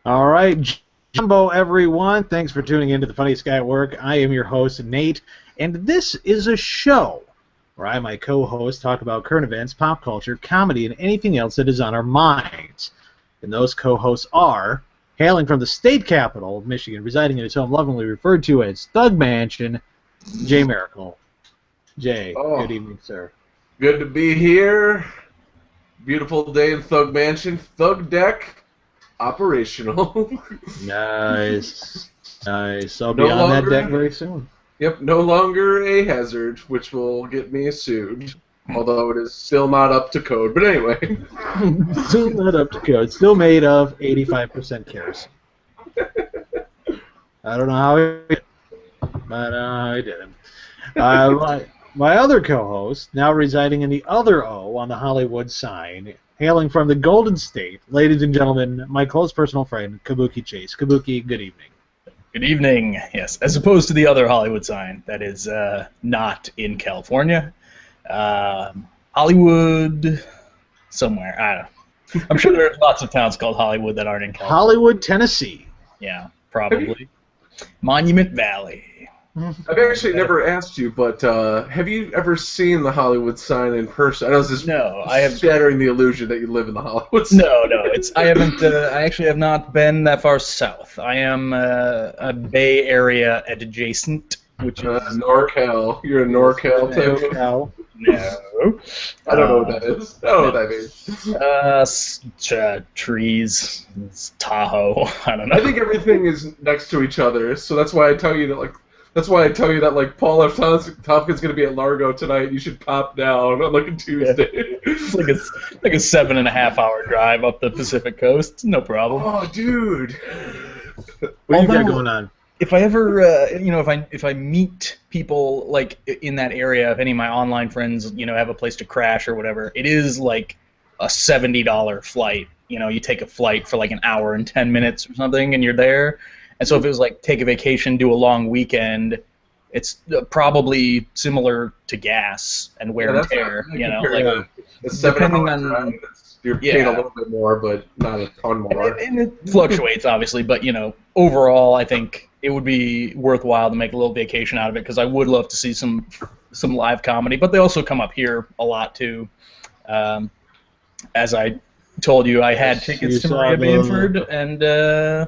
All right, Jumbo, everyone. Thanks for tuning in to the Funniest Guy at Work. I am your host, Nate, and this is a show where I and my co-host talk about current events, pop culture, comedy, and anything else that is on our minds. And those co-hosts are, hailing from the state capital of Michigan, residing in his home lovingly referred to as Thug Mansion, Jay Miracle. Jay, good evening, sir. Good to be here. Beautiful day in Thug Mansion. Thug deck operational. Nice. Nice. I'll be on that deck very soon. Yep, no longer a hazard, which will get me sued. Although it is still not up to code. But anyway. Still not up to code. Still made of 85% kerosene. I don't know how I did it, but I didn't. My other co-host, now residing in the other O on the Hollywood sign, hailing from the Golden State, ladies and gentlemen, my close personal friend, Kabuki Chase. Kabuki, good evening. Good evening, yes. As opposed to the other Hollywood sign that is not in California. Hollywood somewhere, I don't know. I'm sure there are lots of towns called Hollywood that aren't in California. Hollywood, Tennessee. Yeah, probably. Monument Valley. I've actually never asked you, but have you ever seen the Hollywood sign in person? I know this is shattering the illusion that you live in the Hollywood sign. No, I haven't. I actually have not been that far south. I am a Bay Area adjacent, which is NorCal. You're a NorCal type. No. I don't know what that is. I don't know what that means. Trees. It's Tahoe. I don't know. I think everything is next to each other, so that's why I tell you that like Paul F. Tompkins going to be at Largo tonight. You should pop down on like a Tuesday. It's like a 7.5-hour drive up the Pacific Coast. No problem. Oh, dude. What you got going on? If I ever, if I meet people like in that area, if any of my online friends, have a place to crash or whatever, it is like a $70 flight. You take a flight for like an hour and 10 minutes or something, and you're there. And so if it was like take a vacation, do a long weekend, it's probably similar to gas and wear and tear. Depending on you're paying a little bit more, but not a ton more. And it fluctuates, obviously, but overall, I think it would be worthwhile to make a little vacation out of it because I would love to see some live comedy. But they also come up here a lot too. As I told you, I had tickets to Maria Bamford and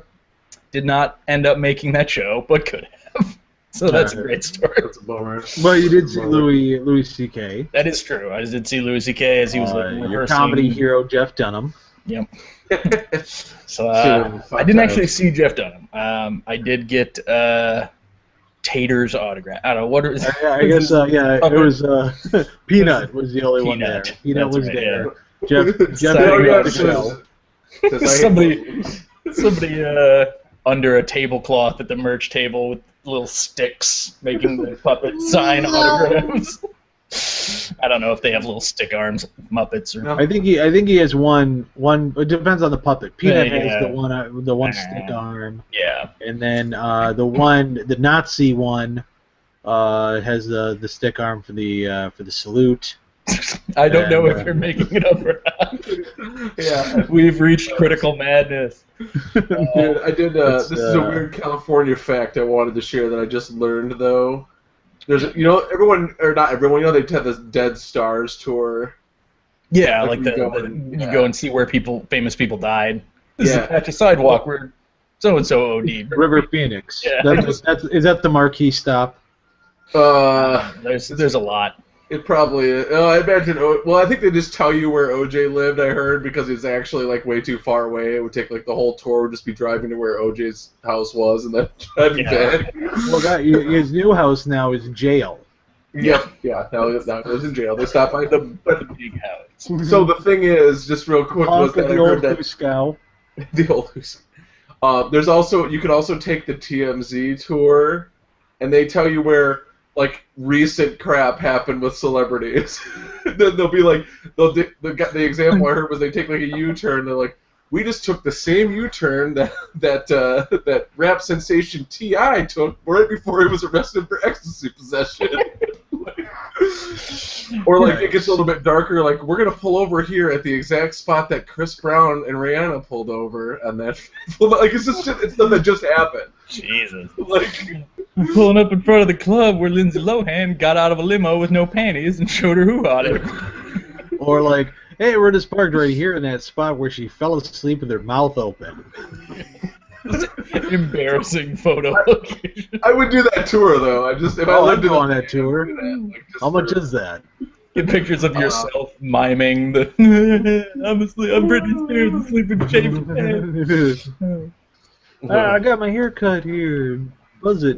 did not end up making that show, but could have. So that's a great story. That's a bummer. Well, you did see Louis C.K. That is true. I did see Louis C.K. as he was rehearsing. Your comedy hero, Jeff Dunham. Yep. So I didn't actually see Jeff Dunham. I did get Tater's autograph. I don't know what it was. I guess it was Peanut was the only one there. Peanut was there. Yeah. Jeff Somebody under a tablecloth at the merch table with little sticks making the puppet sign autographs. I don't know if they have little stick arms, Muppets or. I think he has one. It depends on the puppet. Peanut has the one stick arm. Yeah. And then the Nazi one, has the stick arm for the salute. I don't know if you're making it up or not. Yeah, we've reached critical madness. Dude, I did. This is a weird California fact I wanted to share that I just learned though. There's, everyone or not everyone. They have this Dead Stars tour. Yeah, like you go and see where famous people died. This is a patch of sidewalk where so and so OD'd. River Phoenix. Yeah. Is that the marquee stop? There's a lot. It probably is. I imagine. Well, I think they just tell you where OJ lived. I heard because it's actually like way too far away. It would take like the whole tour would just be driving to where OJ's house was, and that'd be bad. Well, his new house now is jail. Yeah. Now it was in jail. They stopped by the big house. So the thing is, just real quick, was that I heard that the old there's also you can also take the TMZ tour, and they tell you where like recent crap happened with celebrities. Then they'll be like, the example I heard was they take like a U-turn. They're like, we just took the same U-turn that rap sensation T.I. took right before he was arrested for ecstasy possession. Or like it gets a little bit darker. Like we're gonna pull over here at the exact spot that Chris Brown and Rihanna pulled over, and that like it's just it's stuff that just happened. Jesus. Like pulling up in front of the club where Lindsay Lohan got out of a limo with no panties and showed her who on it. Or like, hey, we're just parked right here in that spot where she fell asleep with her mouth open. Embarrassing photo. I would do that tour though. If I lived on that tour. Like, how much is that? Get pictures of yourself miming the I'm Britney Spears asleep in shaved head. I got my hair cut here. Was it?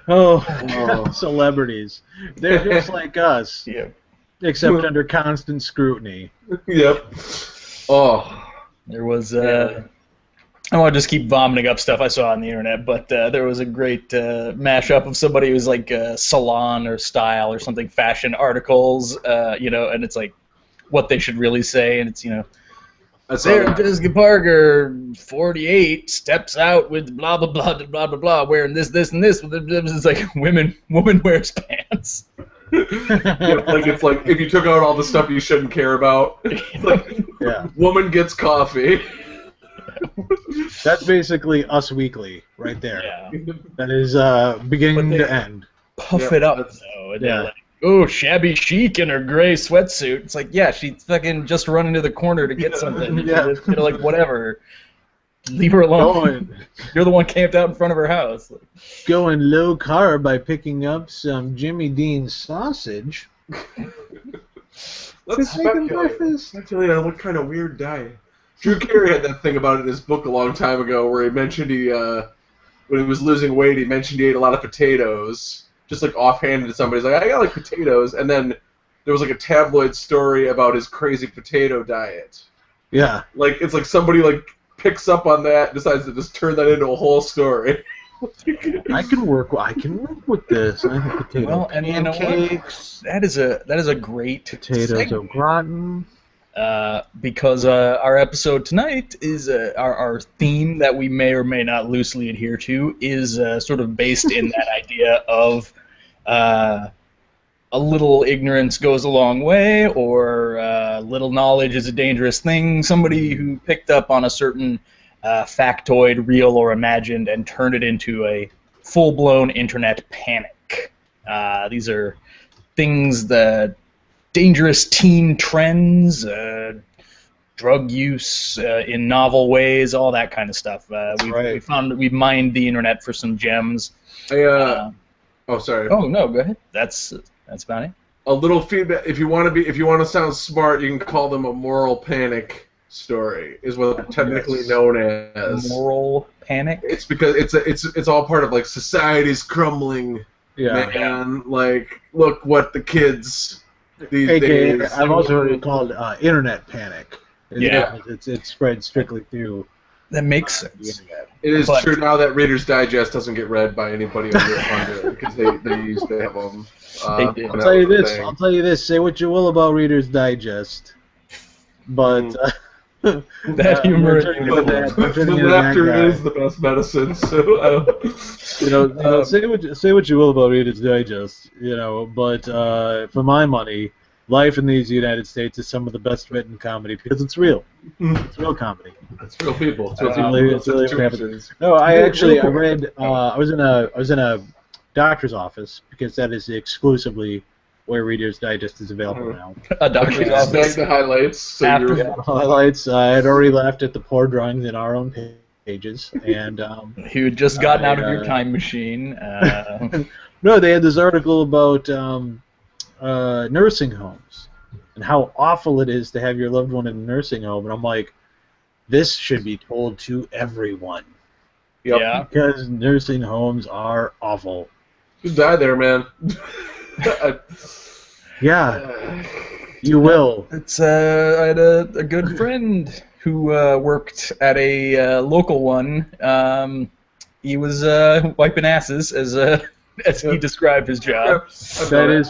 Oh, celebrities. They're just like us. Yep. Except under constant scrutiny. Yep. Oh. There was I want to just keep vomiting up stuff I saw on the internet, but there was a great mashup of somebody who's like salon or style or something, fashion articles, and it's like what they should really say, and it's, Sarah Jessica Parker, 48, steps out with blah, blah, blah, blah, blah, blah, wearing this, and this. It's like woman wears pants. It's like if you took out all the stuff you shouldn't care about. Like, woman gets coffee. That's basically Us Weekly right there. Yeah. That is beginning to end. Puff it up, though. And they're like, oh, shabby chic in her gray sweatsuit. It's like, yeah, she fucking just run into the corner to get something. Like, whatever. Leave her alone. You're the one camped out in front of her house. Going low carb by picking up some Jimmy Dean sausage. Let's breakfast. I tell you, what kind of weird diet. Drew Carey had that thing about it in his book a long time ago where he mentioned when he was losing weight, he mentioned he ate a lot of potatoes, just like offhanded to somebody. He's like, I got like potatoes, and then there was like a tabloid story about his crazy potato diet. Yeah. Like it's like somebody like picks up on that, decides to just turn that into a whole story. I can work with this. I have potato and you know what? That is a great potatoes au gratin. Because our episode tonight is our theme that we may or may not loosely adhere to is sort of based in that idea of a little ignorance goes a long way, or little knowledge is a dangerous thing. Somebody who picked up on a certain factoid, real or imagined, and turned it into a full-blown internet panic. These are things that dangerous teen trends, drug use in novel ways, all that kind of stuff. We found that we've mined the internet for some gems. Sorry. Oh no, go ahead. That's about it. A little feedback. If you want to sound smart, you can call them a moral panic story. Is what they're technically known as. Moral panic. It's because it's all part of like society's crumbling. Yeah. Man, like look what the kids. These days. I've also heard it called internet panic. It spread strictly through. That makes sense. It is true now that Reader's Digest doesn't get read by anybody under 100 because they have them. I'll tell you this. Say what you will about Reader's Digest, but that humor. The laughter is the best medicine. So say what you will about Reader's Digest, but for my money, life in these United States is some of the best written comedy because it's real. It's real comedy. It's real people. It's really what happens. No, I read. I was in a doctor's office because that is exclusively where Reader's Digest is available now. A doctor's office. The highlights. Highlights. I had already laughed at the poor drawings in our own pages, and you had just gotten out of your time machine. No, they had this article about nursing homes and how awful it is to have your loved one in a nursing home, and I'm like, this should be told to everyone. Yep. Yeah. Because nursing homes are awful. You die there, man. Yeah, you will. It's I had a good friend who worked at a local one. He was wiping asses as he described his job.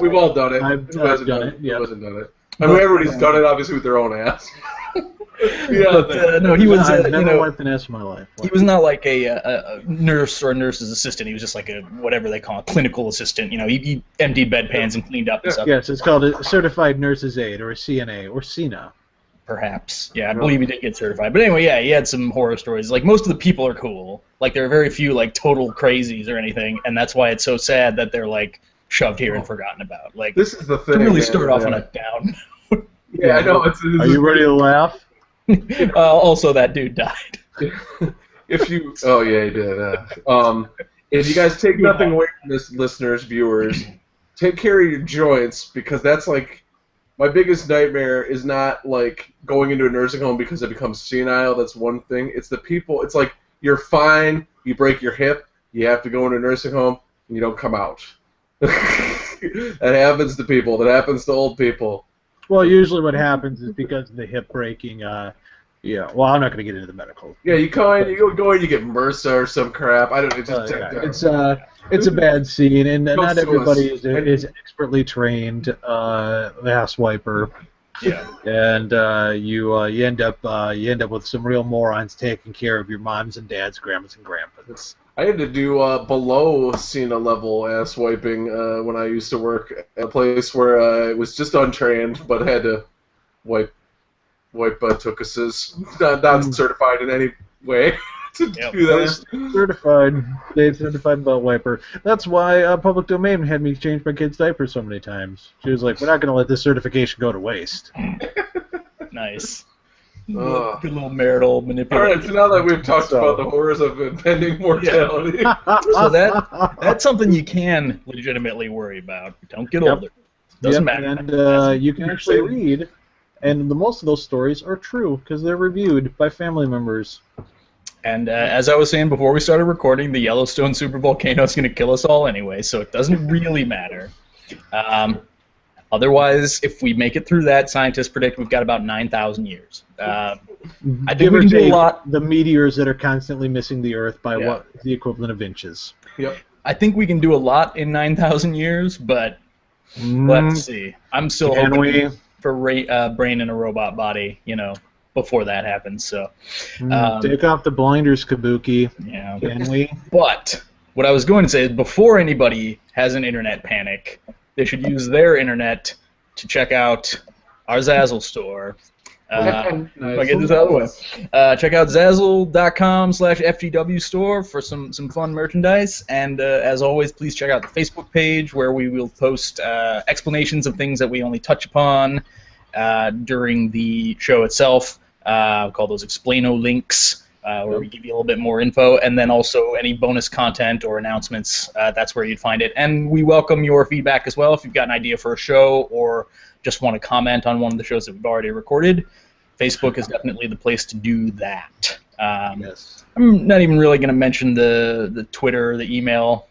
We've all done it. I've done it. Yeah. Who hasn't done it? I mean, everybody's done it, obviously, with their own ass. Yeah, but no, he was. I've never wiped an ass in my life. He was not like a nurse or a nurse's assistant. He was just like a whatever they call it, clinical assistant. He emptied bedpans and cleaned up and stuff. Yes, it's called a certified nurse's aide or a CNA or CNA. Perhaps. Yeah, I believe he did get certified. But anyway, yeah, he had some horror stories. Like, most of the people are cool. Like, there are very few, like, total crazies or anything, and that's why it's so sad that they're, like, shoved here and forgotten about. Like, this is the thing. To really start off on a down. Yeah, I know. Are you ready to laugh? Also, that dude died. If you... Oh, yeah, he did. If you guys take nothing away from this, listeners, viewers, take care of your joints, because that's, like... My biggest nightmare is not, like, going into a nursing home because it becomes senile. That's one thing. It's the people. It's like, you're fine, you break your hip, you have to go into a nursing home, and you don't come out. That happens to people. That happens to old people. Well, usually what happens is because of the hip breaking, yeah, well, I'm not going to get into the medical. Yeah, you go in, you get MRSA or some crap. I don't know. It's a bad scene, and not everybody is expertly trained ass wiper. Yeah. And you end up with some real morons taking care of your moms and dads, grandmas and grandpas. I had to do below Cena level ass wiping when I used to work at a place where I was just untrained, but had to wipe tuchuses. Not certified in any way to do that. Certified butt wiper. That's why Public Domain had me change my kid's diapers so many times. She was like, "We're not going to let this certification go to waste." Nice. Good little marital manipulation. All right, so now that we've talked about the horrors of impending mortality, so that's something you can legitimately worry about. Don't get older. Doesn't matter. And you can actually read, and most of those stories are true because they're reviewed by family members. And as I was saying before we started recording, the Yellowstone supervolcano is going to kill us all anyway, so it doesn't really matter. Otherwise, if we make it through that, scientists predict we've got about 9,000 years. I think we can do a lot. The meteors that are constantly missing the Earth by what is the equivalent of inches. Yep. I think we can do a lot in 9,000 years, but let's see. I'm still hoping for brain in a robot body, before that happens. So take off the blinders, Kabuki. Yeah. Can we? But what I was going to say is, before anybody has an internet panic, they should use their internet to check out our Zazzle store. If I get this out of the way. Check out Zazzle.com/FGW store for some fun merchandise. And as always, please check out the Facebook page where we will post explanations of things that we only touch upon during the show itself. We call those explaino links, where we give you a little bit more info, and then also any bonus content or announcements, that's where you'd find it. And we welcome your feedback as well. If you've got an idea for a show or just want to comment on one of the shows that we've already recorded, Facebook is definitely the place to do that. Yes. I'm not even really going to mention the Twitter, the email.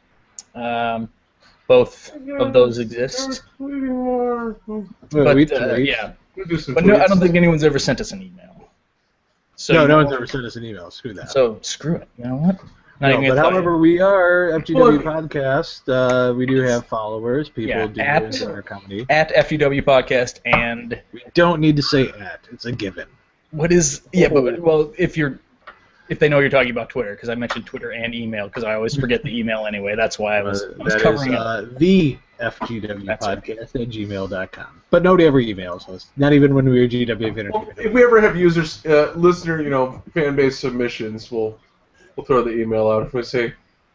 Both of those exist. But yeah. But no, I don't think anyone's ever sent us an email. So no one's ever sent us an email. Screw that. So screw it. You know what? But however, we are FGW Podcast. We do have followers. People do enjoy our company. At FGW Podcast, and we don't need to say at. It's a given. What is? Yeah, but well, if they know you're talking about Twitter, because I mentioned Twitter and email, because I always forget the email anyway. That's why I was covering it. The FGW Podcast at gmail.com. But nobody ever emails us. Not even when we were GW Entertainment. Well, if we ever have users, listener, fan base submissions, we'll throw the email out if we say.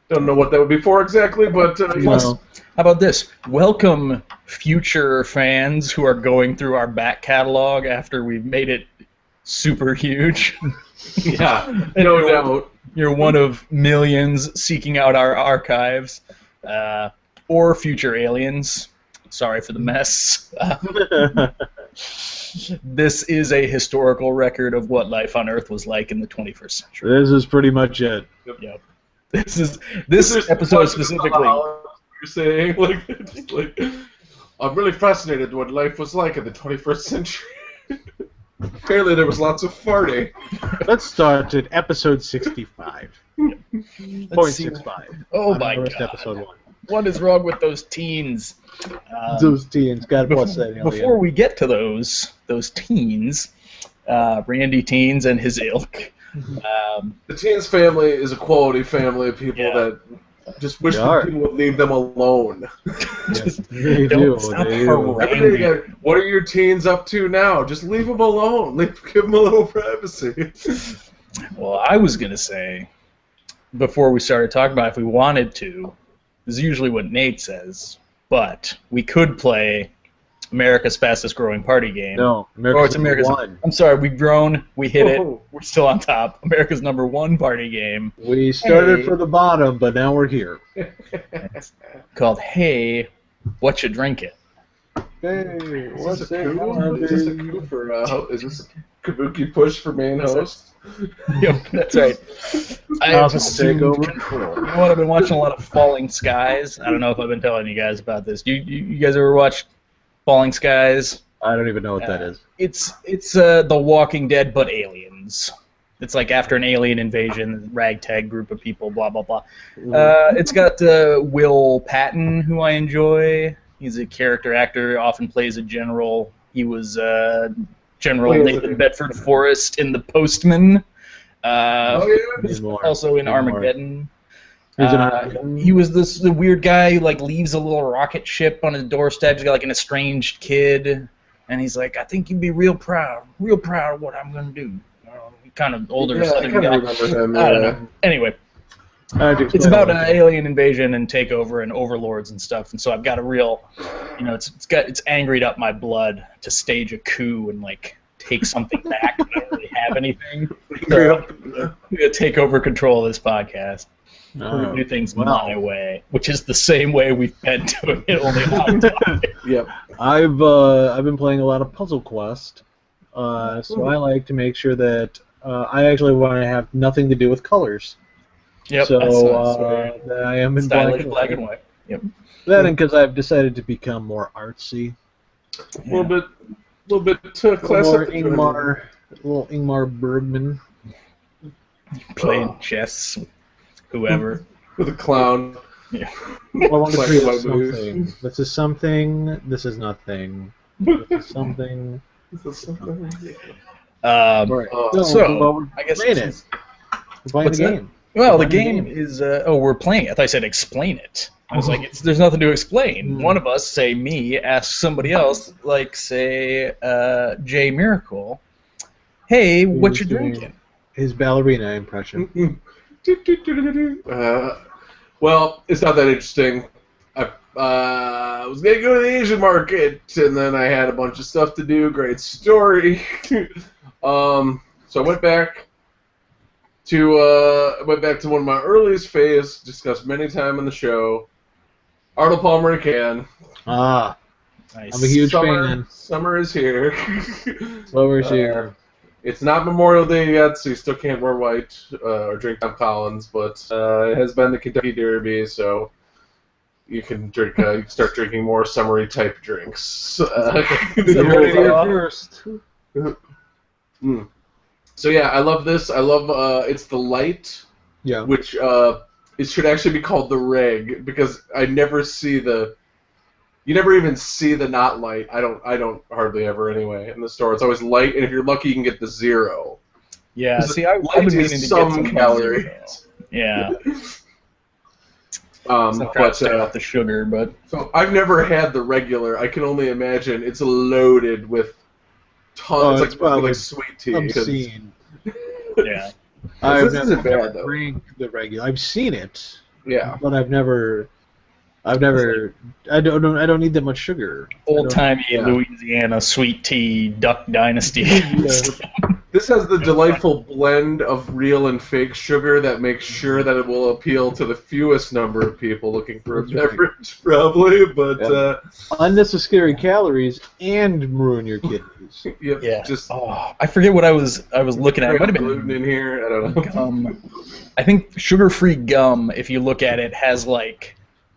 Don't know what that would be for exactly, but how about this? Welcome, future fans who are going through our back catalog after we've made it super huge. Yeah, no doubt. You're one of millions seeking out our archives, or future aliens. Sorry for the mess. This is a historical record of what life on Earth was like in the 21st century. This is pretty much it. Yep. This episode specifically. You're saying like I'm really fascinated what life was like in the 21st century. Apparently there was lots of farting. Let's start at episode 65. 0.65. Oh my God. Episode 1. What is wrong with those teens? Those teens. God bless that alien. Before we get to those teens, Randy Teens and his ilk. The Teens family is a quality family of people that just wish that people would leave them alone. They do. What are your teens up to now? Just leave them alone. Give them a little privacy. Well, I was going to say, before we started talking about if we wanted to, this is usually what Nate says, but we could play America's fastest growing party game. No, it's America's one. I'm sorry, we've grown, we hit it, we're still on top. America's #1 party game. We started from the bottom, but now we're here. It's called Hey, What You Drinking? Hey, what's is this a coup for, is this a kabuki push for main host? Yep, that's right. I have take over control. You know what? I've been watching a lot of Falling Skies. I don't know if I've been telling you guys about this. You guys ever watch Falling Skies? I don't even know what that is. It's The Walking Dead, but aliens. It's like after an alien invasion, ragtag group of people, blah, blah, blah. It's got Will Patton, who I enjoy. He's a character actor, often plays a general. He was General Nathan Bedford Forrest in The Postman. Also in Armageddon. He was the weird guy who like leaves a little rocket ship on his doorstep. He's got like an estranged kid, and he's like, "I think you'd be real proud of what I'm gonna do." Kind of older Southern guy. I don't know. Anyway, it's about an alien invasion and takeover and overlords and stuff, and so I've got a real, it's angried up my blood to stage a coup and like take something back. I don't really have anything. So I'm gonna take over control of this podcast. Do things my way, which is the same way we've been doing it, only on time. Yep. I've been playing a lot of Puzzle Quest, so I like to make sure that I actually want to have nothing to do with colors. Yep. So that I am in black and white. Yep. That and because I've decided to become more artsy. A little bit class more little Ingmar Bergman. Playing chess. Whoever. With a clown. Yeah. I want to create something. This is something. This is nothing. This is something. This is something. Right. So I guess we're playing the game. Well, the game is. We're playing it. I thought I said explain it. I was like, there's nothing to explain. One of us, say me, asks somebody else, like say Jay Miracle, "Hey, what you drinking?" His ballerina impression. Well, it's not that interesting. I was going to go to the Asian market, and then I had a bunch of stuff to do. Great story. So I went back to one of my earliest faves, discussed many times on the show. Arnold Palmer can. Ah, nice. I'm a huge fan. Summer is here. Summer's here. It's not Memorial Day yet, so you still can't wear white or drink Tom Collins, but it has been the Kentucky Derby, so you can drink. You can start drinking more summery type drinks. First. So yeah, I love this. I love it's the light, which it should actually be called the reg because I never see the. You never even see the not light. I don't hardly ever anyway in the store. It's always light, and if you're lucky, you can get the 0. Yeah. See, I've been meaning to get some calories. Yeah. But stay off the sugar, but so I've never had the regular. I can only imagine it's loaded with tons. It's probably like sweet tea. Obscene. Yeah. This isn't bad though. Drink the regular. I've seen it. Yeah. But I've never. I don't need that much sugar. Old-timey Louisiana sweet tea, Duck Dynasty. This has the delightful blend of real and fake sugar that makes sure that it will appeal to the fewest number of people looking for a beverage, probably. But unnecessary calories and ruin your kidneys. Yeah. I forget what I was looking at. It might have been gluten in here. I don't know. Gum. I think sugar-free gum, if you look at it, has like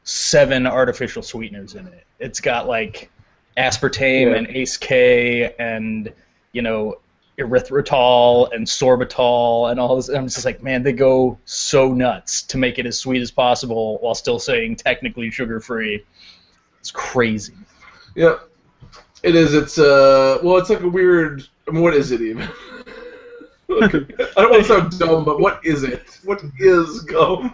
7 artificial sweeteners in it. It's got like aspartame and Ace K and erythritol and sorbitol and all this. I'm just like, man, they go so nuts to make it as sweet as possible while still saying technically sugar-free. It's crazy. Yep. It is. It's well, it's like a weird. I mean, what is it even? I don't want to sound dumb, but what is it? What is gum?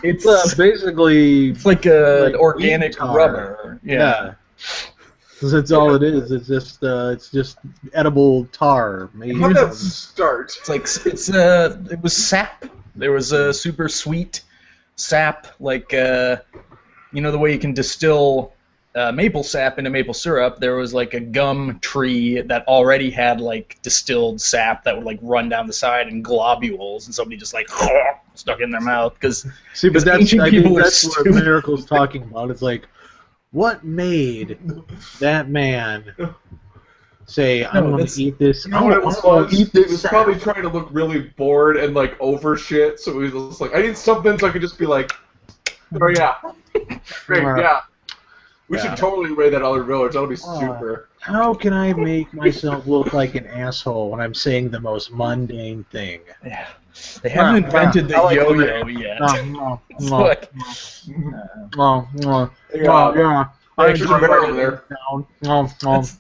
It's basically. It's like an organic rubber. Yeah. That's all it is. It's just edible tar. How did that start? It's like it was sap. There was a super sweet sap, like you know the way you can distill maple sap into maple syrup. There was like a gum tree that already had like distilled sap that would like run down the side in globules, and somebody just like stuck it in their mouth because. See, but that's what Miracle's talking about. It's like, what made that man say, I'm going to eat this? You know what it was? He was probably trying to look really bored and like over shit, so he was just like, I need something so I could just be like, oh yeah, great, yeah. We should totally raid that other village. That'll be super. How can I make myself look like an asshole when I'm saying the most mundane thing? Yeah. They haven't invented the yo-yo yet.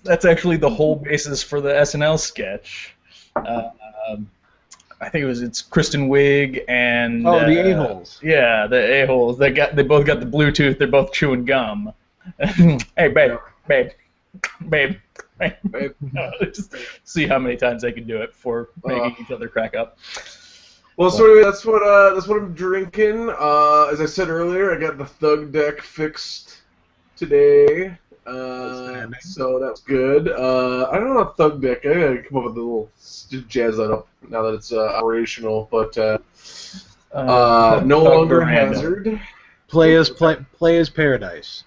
That's actually the whole basis for the SNL sketch. I think it's Kristen Wiig and the a-holes. Yeah, the a-holes. They both got the Bluetooth. They're both chewing gum. Hey, babe. Just see how many times they can do it before making each other crack up. Well, so anyway, that's what I'm drinking. As I said earlier, I got the Thug deck fixed today, so that's good. I don't know about Thug deck. I gotta come up with a little jazz that up now that it's operational. But no longer hazard. Play as paradise.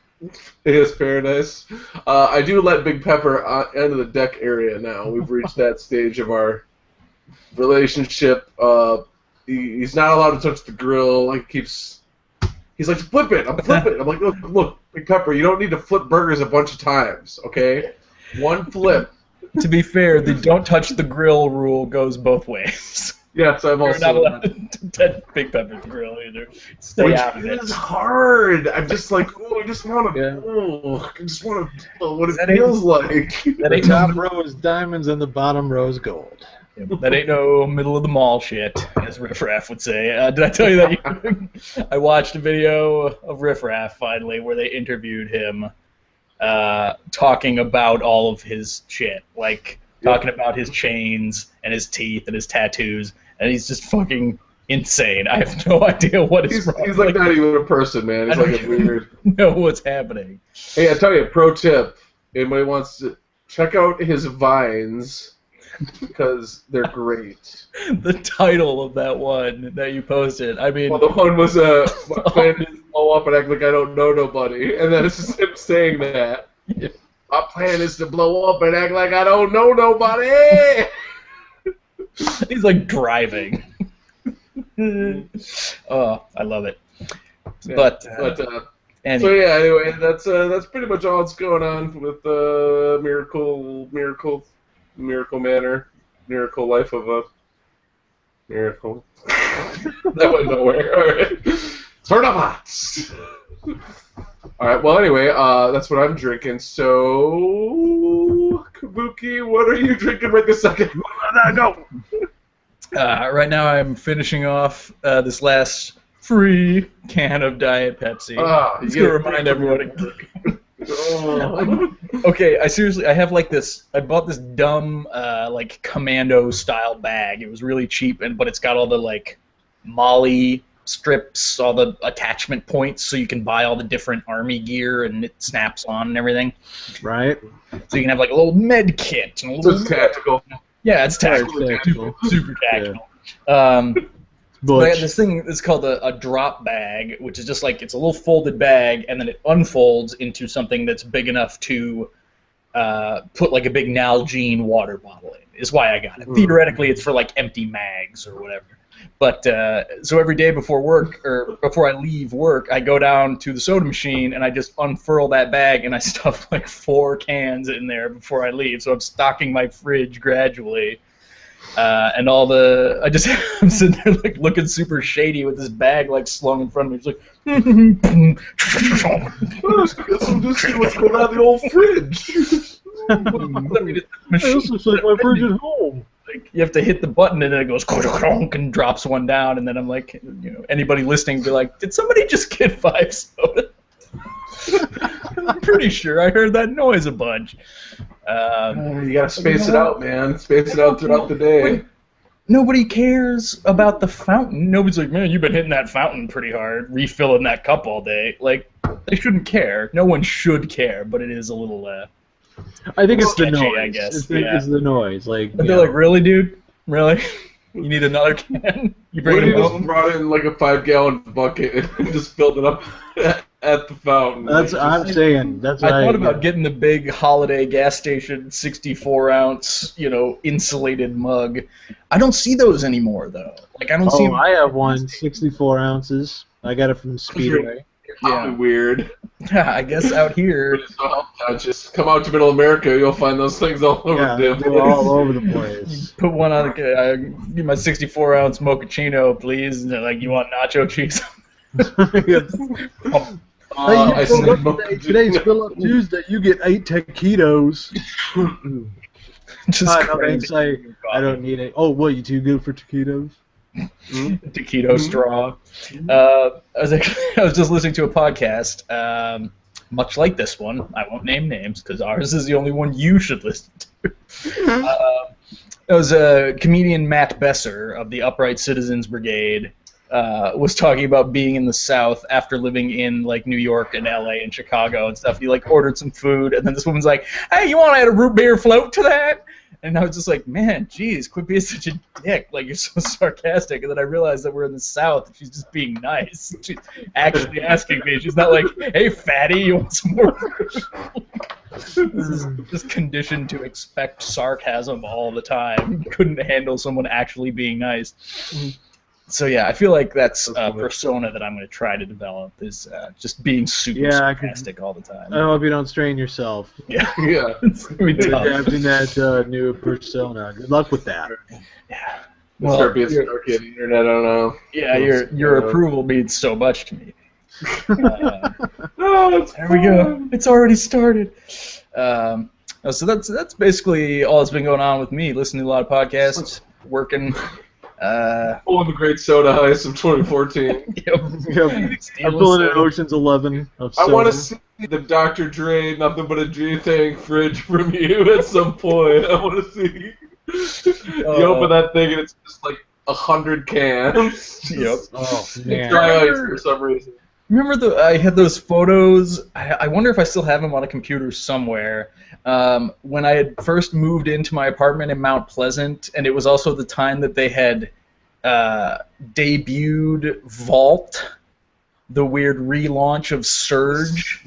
Play as paradise. I do let Big Pepper enter the deck area now. We've reached that stage of our relationship. He's not allowed to touch the grill. He's like, flip it. I'm flipping. I'm like, look, Big Pepper, you don't need to flip burgers a bunch of times, okay? One flip. To be fair, the don't touch the grill rule goes both ways. Yes, I'm also not allowed to touch Big Pepper's grill either. Stay out of it. It's hard. I'm just like, I just want to feel what it feels like. The top row is diamonds and the bottom row is gold. Yeah, that ain't no middle of the mall shit, as Riff Raff would say. Did I tell you that? I watched a video of Riff Raff finally where they interviewed him talking about all of his shit, talking about his chains and his teeth and his tattoos, and he's just fucking insane. I have no idea what is wrong. He's like not even a person, man. He's like a weird. Know what's happening. Hey, I tell you, pro tip: anybody wants to check out his vines. Because they're great. The title of that one that you posted, I mean... Well, the one was, my plan is to blow up and act like I don't know nobody. And then it's just him saying that. Yeah. My plan is to blow up and act like I don't know nobody! He's like driving. Oh, I love it. Yeah, anyway. So yeah, anyway, that's pretty much all that's going on with Miracle Manor, Miracle Life of a Miracle. That went nowhere. All right. Turn up hots. All right. Well, anyway, that's what I'm drinking. So, Kabuki, what are you drinking right this second? Go. Right now, I'm finishing off this last free can of Diet Pepsi. It's gonna remind everyone. Okay, I have like this. I bought this dumb like commando style bag. It was really cheap, but it's got all the like Molly strips, all the attachment points, so you can buy all the different army gear and it snaps on and everything. Right. So you can have like a little med kit and a little. It's tactical. Yeah, it's tactical. Super tactical. But I got this thing that's called a drop bag, which is just like it's a little folded bag, and then it unfolds into something that's big enough to put like a big Nalgene water bottle in. Is why I got it. Theoretically, it's for like empty mags or whatever. But so every day before work or before I leave work, I go down to the soda machine and I just unfurl that bag and I stuff like 4 cans in there before I leave. So I'm stocking my fridge gradually. And I'm sitting there like looking super shady with this bag like slung in front of me. It's like, let's see what's going on in the old fridge. This looks like my fridge at home. Like, you have to hit the button and then it goes and drops one down, and then I'm like, anybody listening be like, did somebody just get 5 soda? I'm pretty sure I heard that noise a bunch. You gotta space it out, man. Space it out throughout the day. Nobody cares about the fountain. Nobody's like, man, you've been hitting that fountain pretty hard, refilling that cup all day. Like, they shouldn't care. No one should care, but it is a little. I think it's sketchy, the noise. I guess. It's the noise. Like, but they're like, really, dude? Really? You need another can? You bring it just brought in like a 5-gallon bucket and just filled it up at the fountain. That's I'm saying. That's what I thought about getting the big holiday gas station 64-ounce, insulated mug. I don't see those anymore though. Like I don't see. I have one 64 ounces. I got it from Speedway. Probably weird. Yeah, I guess out here. Just come out to Middle America, you'll find those things all over they're all over the place. Put one on. Give my 64-ounce mochaccino, please. And they're like, you want nacho cheese? Today's Fill Up Tuesday. You get 8 taquitos. I don't need it. Oh, what? You too good for taquitos? Taquito straw. I was just listening to a podcast, much like this one. I won't name names because ours is the only one you should listen to. It was comedian Matt Besser of the Upright Citizens Brigade. Was talking about being in the South after living in like New York and LA and Chicago and stuff. He like ordered some food, and then this woman's like, "Hey, you want to add a root beer float to that?" And I was just like, "Man, geez, quit being such a dick! Like you're so sarcastic." And then I realized that we're in the South. And she's just being nice. She's actually asking me. She's not like, "Hey, fatty, you want some more food?" This is just conditioned to expect sarcasm all the time. Couldn't handle someone actually being nice. So yeah, I feel like that's a persona that I'm going to try to develop is just being super sarcastic all the time. I hope you don't strain yourself. Yeah. It's going to be tough. Adapting that new persona. Good luck with that. Yeah. Well, start being snarky on the internet, I don't know. Yeah, your approval means so much to me. There we go. It's already started. So that's basically all that's been going on with me. Listening to a lot of podcasts, working. Pulling the great soda heist of 2014. I'm pulling an Ocean's 11 of soda. I want to see the Dr. Dre, nothing but a G thing fridge from you at some point. I want to see. You open that thing and it's just like 100 cans. Yep. Oh man. Dry ice for some reason. Remember I had those photos. I wonder if I still have them on a computer somewhere. When I had first moved into my apartment in Mount Pleasant, and it was also the time that they had debuted Vault, the weird relaunch of Surge.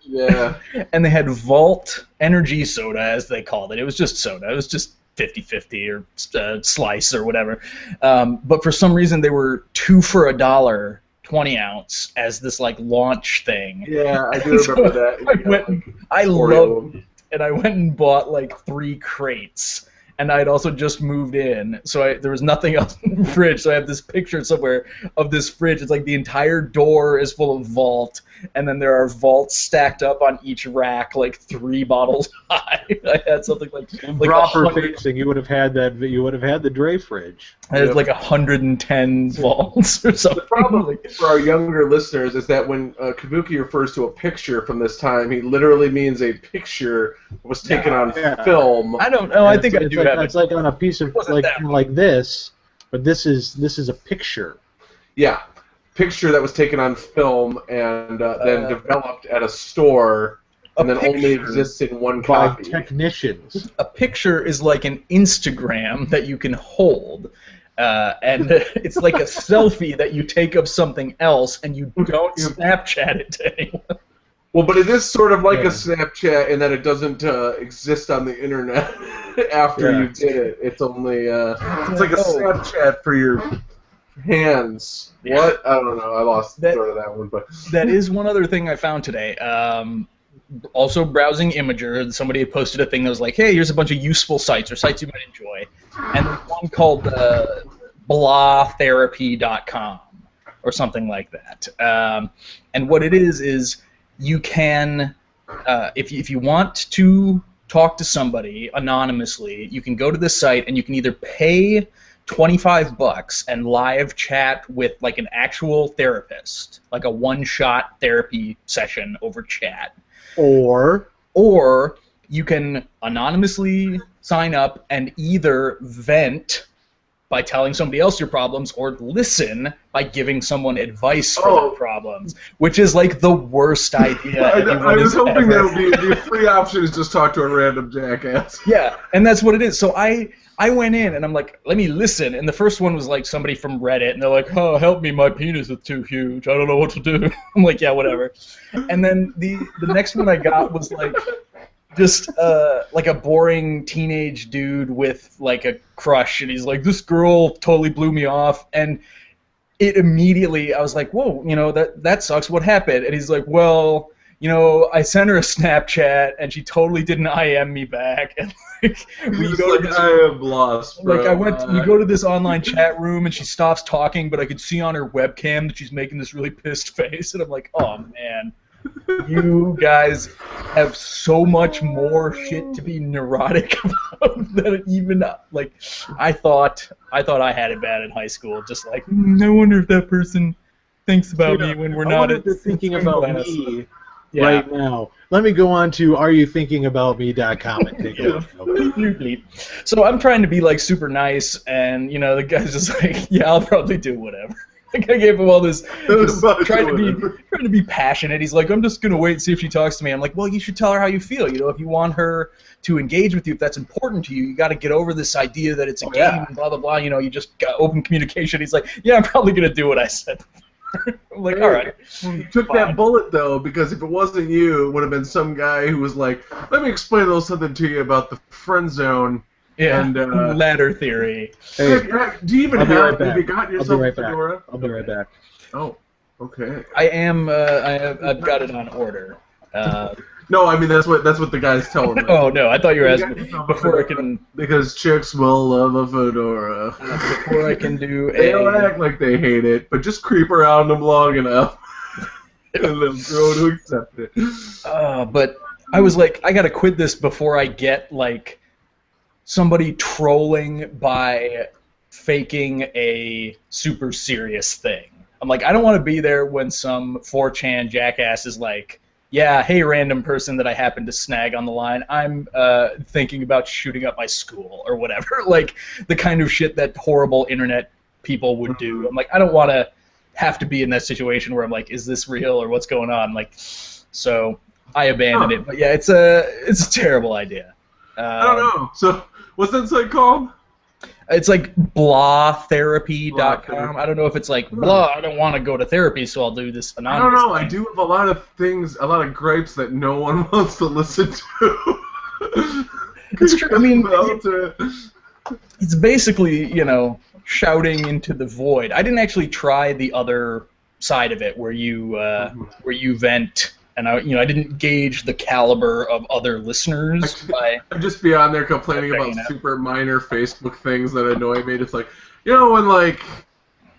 Yeah. And they had Vault Energy Soda, as they called it. It was just soda. It was just 50-50 or slice or whatever. But for some reason, they were 2 for $1. 20 ounce as this like launch thing. Yeah, I do remember that. I loved it, and I went and bought like 3 crates. And I had also just moved in, so there was nothing else in the fridge. So I have this picture somewhere of this fridge. It's like the entire door is full of Vault, and then there are Vaults stacked up on each rack, like 3 bottles high. I had something like proper facing. You would have had that. You would have had the Dre fridge. I had like 110 Vaults or something. The problem for our younger listeners is that when Kabuki refers to a picture from this time, he literally means a picture that was taken on film. I don't know. I think I do have it. It's like on a piece of like this, but this is a picture. Yeah, picture that was taken on film and then developed at a store. And then only exists in one copy. By technicians. A picture is like an Instagram that you can hold, and it's like a selfie that you take of something else, and you don't Snapchat it to anyone. Well, but it is sort of like a Snapchat in that it doesn't exist on the internet after you did it. It's only it's like a Snapchat for your hands. What? I don't know. I lost sort of that one, but that is one other thing I found today. also browsing Imgur. Somebody had posted a thing that was like, hey, here's a bunch of useful sites or sites you might enjoy. And there's one called blahtherapycom or something like that. And what it is you can, if you want to talk to somebody anonymously, you can go to this site and you can either pay $25 and live chat with like an actual therapist, like a one-shot therapy session over chat. Or you can anonymously sign up and either vent by telling somebody else your problems or listen by giving someone advice for their problems, which is like the worst idea. I was hoping that would be the free option is just talk to a random jackass. Yeah, and that's what it is. So I went in and I'm like, let me listen. And the first one was like somebody from Reddit, and they're like, oh, help me, my penis is too huge. I don't know what to do. I'm like, yeah, whatever. And then the next one I got was like just like a boring teenage dude with like a crush, and he's like, this girl totally blew me off, and it immediately, I was like, whoa, you know, that sucks. What happened? And he's like, well, you know, I sent her a Snapchat and she totally didn't IM me back, and like we go to this, I am lost, bro. Like we go to this online chat room and she stops talking, but I could see on her webcam that she's making this really pissed face, and I'm like, oh man. You guys have so much more shit to be neurotic about than even like I thought I had it bad in high school. Just like, I wonder if that person thinks about me when we're not. They're thinking about me right now. Let me go on to areyouthinkingaboutme.com and take a look. So I'm trying to be like super nice, and you know the guy's just like, yeah, I'll probably do whatever. Like I gave him all this, trying to be passionate. He's like, I'm just gonna wait and see if she talks to me. I'm like, well, you should tell her how you feel. You know, if you want her to engage with you, if that's important to you, you got to get over this idea that it's a game and blah blah blah. You know, you just got open communication. He's like, yeah, I'm probably gonna do what I said. I'm like, all right. You took that bullet though, because if it wasn't you, it would have been some guy who was like, let me explain a little something to you about the friend zone. Yeah, and ladder theory. Hey, do you even have you got yourself a fedora? I'll be right back. Oh, okay. I am. I've got it on order. No, I mean that's what the guy's telling me. Oh no, I thought you were asking me before I can. Because chicks will love a fedora. Before I can do they don't act like they hate it, but just creep around them long enough, and they'll grow to accept it. But I was like, I gotta quit this before I get like somebody trolling by faking a super serious thing. I'm like, I don't want to be there when some 4chan jackass is like, yeah, hey, random person that I happen to snag on the line, I'm thinking about shooting up my school or whatever. Like, the kind of shit that horrible internet people would do. I'm like, I don't want to have to be in that situation where I'm like, is this real or what's going on? Like, so I abandoned it. But yeah, it's a terrible idea. I don't know. So, what's that site called? It's like blahtherapy.com. I don't know if it's like, blah, I don't want to go to therapy, so I'll do this anonymous I don't know. thing. I do have a lot of things, a lot of gripes that no one wants to listen to. It's true. I mean, it's basically, you know, shouting into the void. I didn't actually try the other side of it where you vent. And I didn't gauge the caliber of other listeners. I'd just be on there complaining about super minor Facebook things that annoy me. It's like, you know,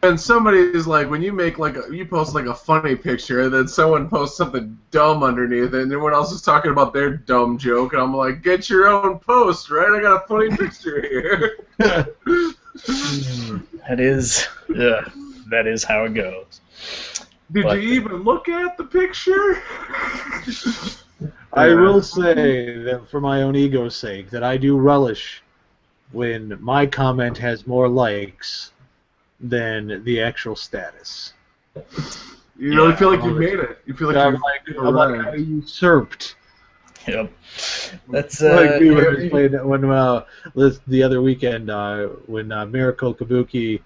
when somebody's like, when you make you post like a funny picture, and then someone posts something dumb underneath it, and everyone else is talking about their dumb joke, and I'm like, get your own post, right? I got a funny picture here. That is how it goes. Did you even look at the picture? I will say that for my own ego's sake, that I do relish when my comment has more likes than the actual status. You really feel like you made it. You feel like I'm like usurped. Yep. That's like we were playing when the other weekend when Miracle Kabuki,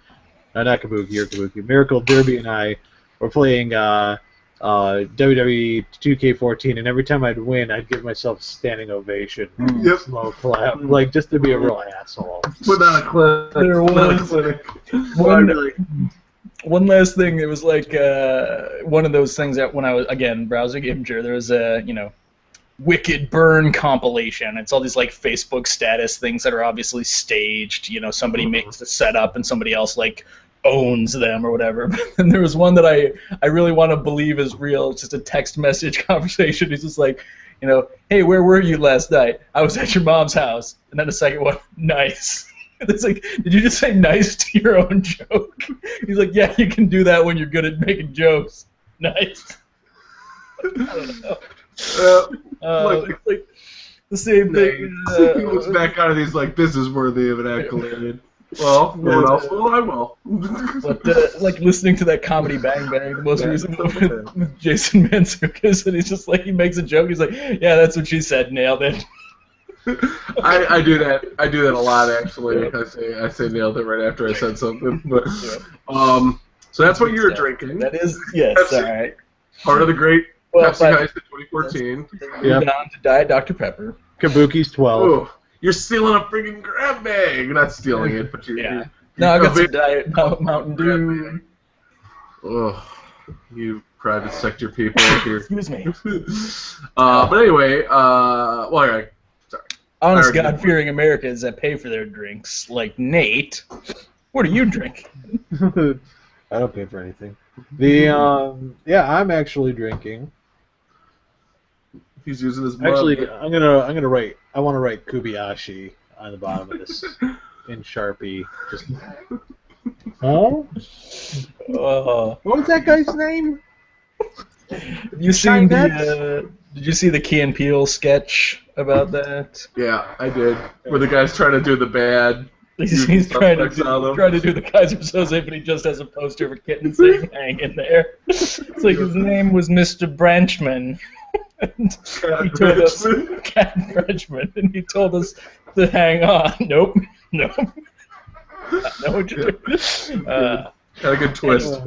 not Kabuki or Kabuki, Miracle Derby and I were playing WWE 2K14, and every time I'd win, I'd give myself a standing ovation. Yep. Slow clap, like just to be a real asshole. Put on a clinic. There was one last thing. It was like one of those things that when I was again browsing Imgur, there was a Wicked Burn compilation. It's all these like Facebook status things that are obviously staged. You know, somebody makes the setup and somebody else like owns them or whatever. And there was one that I really want to believe is real. It's just a text message conversation. He's just like, you know, hey, where were you last night? I was at your mom's house. And then the second one, nice. It's like, did you just say nice to your own joke? He's like, yeah, you can do that when you're good at making jokes. Nice. I don't know. It's like the same thing. He looks back on it, he's like, this is worthy of an accolade. Well, no one else will, I will. But like listening to that comedy Bang Bang, the most recent one with Jason Mantzoukas, and he's just like, he makes a joke, he's like, yeah, that's what she said, nailed it. I do that a lot, actually. I say nailed it right after I said something. But so that's what you're drinking. That is, yes, Pepsi, all right. Part of the great Pepsi Heist in 2014. Moving on to Diet Dr. Pepper. Kabuki's 12. Ooh, you're stealing a freaking grab bag. You're not stealing it, but you're... Yeah. No, I got some Diet Mountain Dew. Oh, you private sector people here. Excuse me. But anyway, well, all right. Sorry. Honest God-fearing Americans that pay for their drinks, like Nate. What are you drinking? I don't pay for anything. Yeah, I'm actually drinking. He's using his mug. Actually, I'm gonna write. I want to write Kobayashi on the bottom of this in Sharpie. Just. Oh. What was that guy's name? Have you seen the? Did you see the Key and Peele sketch about that? Yeah, I did. Where the guy's trying to do the bad. He's trying to do the Kaiser Soze, but he just has a poster of a kitten saying "hang in there." It's like his name was Mr. Branchman. And he told us, Cat Branchman, and he told us to hang on. Nope. I know what you're doing. Got a good twist,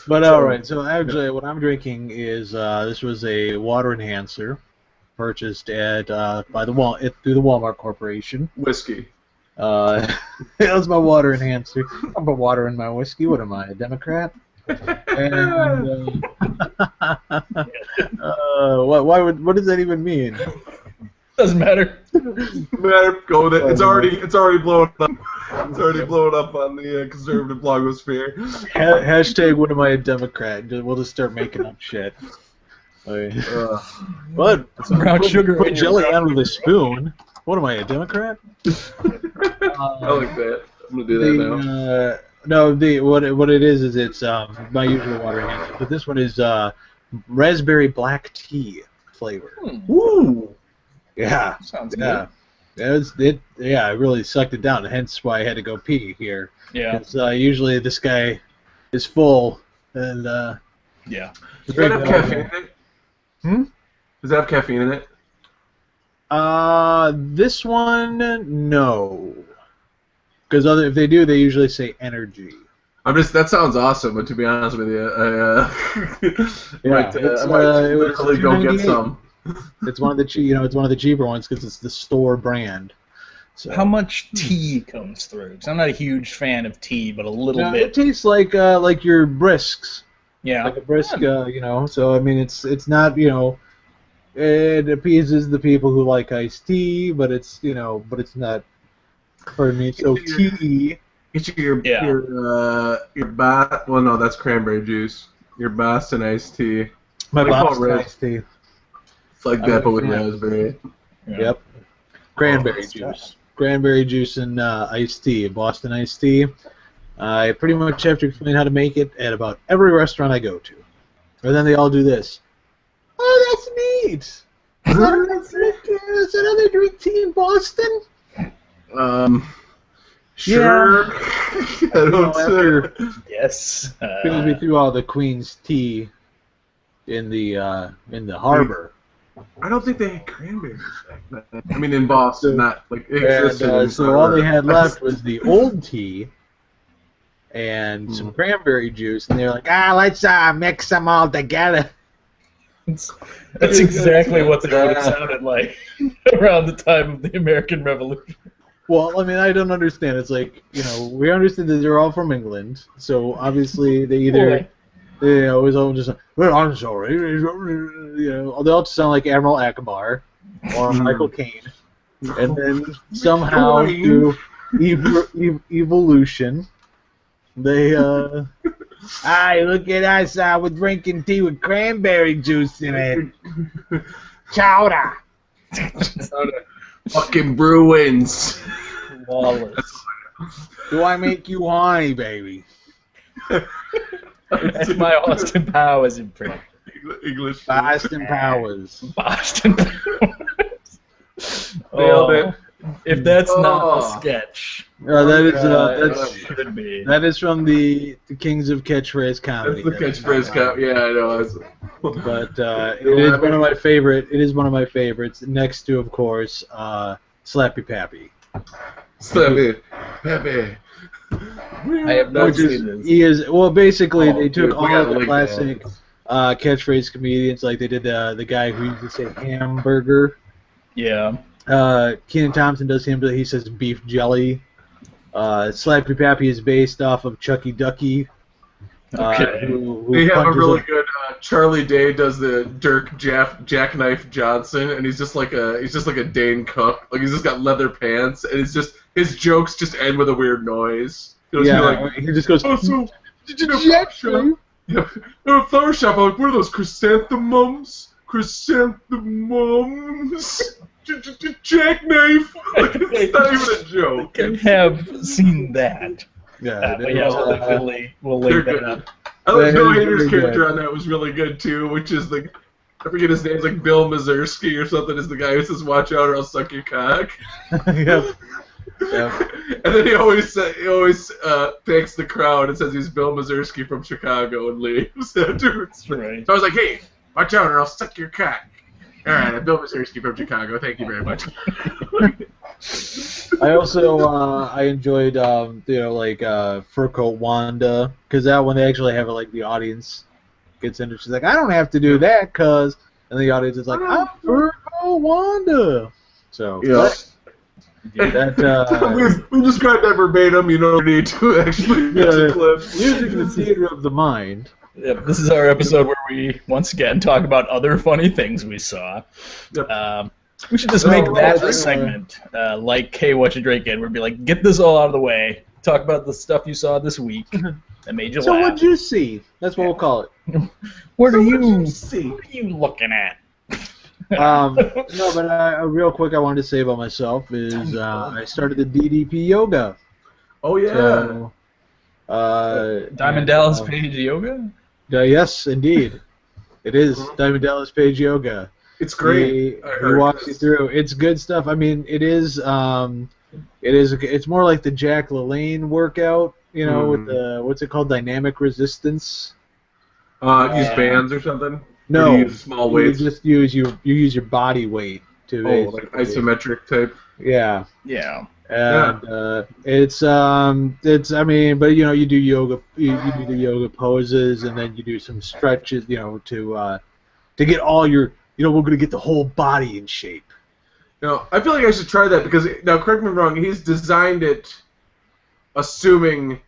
but all right. So actually, what I'm drinking is this was a water enhancer purchased at through the Walmart Corporation. Whiskey. That was my water enhancer. I put water in my whiskey. What am I, a Democrat? And what does that even mean? Doesn't matter. Go with it. It's already blown up. It's already blown up on the conservative blogosphere. Hashtag what am I, a Democrat? We'll just start making up shit. What? Brown sugar. Put jelly on with a spoon. What am I, a Democrat? I like that. I'm gonna do that now. No, what it is it's my usual water enhancer, but this one is raspberry black tea flavor. Woo! Yeah. Sounds good. I really sucked it down, hence why I had to go pee here. Yeah. Because usually this guy is full, and yeah. Does that have caffeine in it? Does that have caffeine in it? This one, no. Because if they do, they usually say energy. That sounds awesome, but to be honest with you, I might literally go get some. It's one of the it's one of the cheaper ones because it's the store brand. So. How much tea comes through? Because I'm not a huge fan of tea, but a little bit. It tastes like your brisks. Yeah. Like a brisk, So I mean, it's not it appeases the people who like iced tea, but it's but it's not. Pardon me. So tea. Get your well, no, that's cranberry juice. Your Boston iced tea. My Boston iced tea. It's like that, but with raspberry. Yeah. Yep. Cranberry juice. Cranberry juice and iced tea. Boston iced tea. I pretty much have to explain how to make it at about every restaurant I go to. And then they all do this. Oh, that's neat. Is that how they drink tea in Boston? Sure. Yeah. Yes. Because we threw all the Queen's tea in the harbor. I don't think they had cranberries back then. I mean, in Boston, not like so all they had left was the old tea and some cranberry juice, and they were like, let's mix them all together. That's exactly what they would have sounded like around the time of the American Revolution. Well, I mean, I don't understand. It's like, we understand that they're all from England, so obviously they either They always just like, well, I'm sorry. You know, they all sound like Admiral Akbar or Michael Caine. And then somehow through evolution, they Hi, look at us! We're drinking tea with cranberry juice in it. Chowder. Fucking Bruins. Wallace. Do I make you horny, baby? That's my Austin Powers impression. English. Boston Powers. Boston Powers. Nailed it. If that's not a sketch, That should be. That is from the Kings of Catchphrase Comedy. That's the catchphrase comedy. Yeah, I know. But it is one of my favorite. It is one of my favorites. Next to, of course, Slappy Pappy. Slappy Pappy. I have not seen this. He is basically they took dude, all of the classic catchphrase comedians, like they did the guy who used to say hamburger. Yeah. Kenan Thompson does him, but he says beef jelly. Slappy Pappy is based off of Chucky Ducky. Who they have a really good Charlie Day does the Dirk Jackknife Johnson, and he's just like a Dane Cook. Like he's just got leather pants, and it's just his jokes just end with a weird noise. He just goes. Oh, so did you know flower shop? Yeah, a flower shop. I'm like, what are those chrysanthemums? Chrysanthemums. Jackknife. Like, it's not even a joke. I have seen that. Yeah, we'll link that up. I like Bill Hader's character on that was really good too, which is I forget his name, like Bill Mazursky or something, is the guy who says, "Watch out or I'll suck your cock." Yep. And then he always thanks the crowd and says he's Bill Mazursky from Chicago and leaves afterwards. Right. So I was like, "Hey, watch out or I'll suck your cock." All right, I'm Bill Mazursky from Chicago. Thank you very much. I also I enjoyed Fur Coat Wanda, because that one they actually have like the audience gets into. She's like, I don't have to do that, cause, and the audience is like, I'm Fur Coat Wanda. So yeah. We described that verbatim. You don't need to actually clip. Music in the theater of the mind. Yep, this is our episode where we once again talk about other funny things we saw. Yep. We should just make that a segment, like Hey, What You Drinking? We'd be like, get this all out of the way. Talk about the stuff you saw this week that made you laugh. So what'd you see? That's what we'll call it. What are you looking at? No, but real quick, I wanted to say about myself is I started the DDP Yoga. Oh yeah. So, Diamond Dallas Page Yoga? Yes, indeed. It is Diamond Dallas Page Yoga. It's great. He walks you through. It's good stuff. I mean, it's more like the Jack LaLanne workout, you know, with the what's it called, dynamic resistance. Use bands or something. No, or use small weights. You just use your body weight to. Like isometric type. Yeah. Yeah. And it's I mean, but you know, you do yoga, you do the yoga poses, and then you do some stretches, you know, to get all your. You know, we're going to get the whole body in shape. No, I feel like I should try that because, now correct me if I'm wrong, he's designed it assuming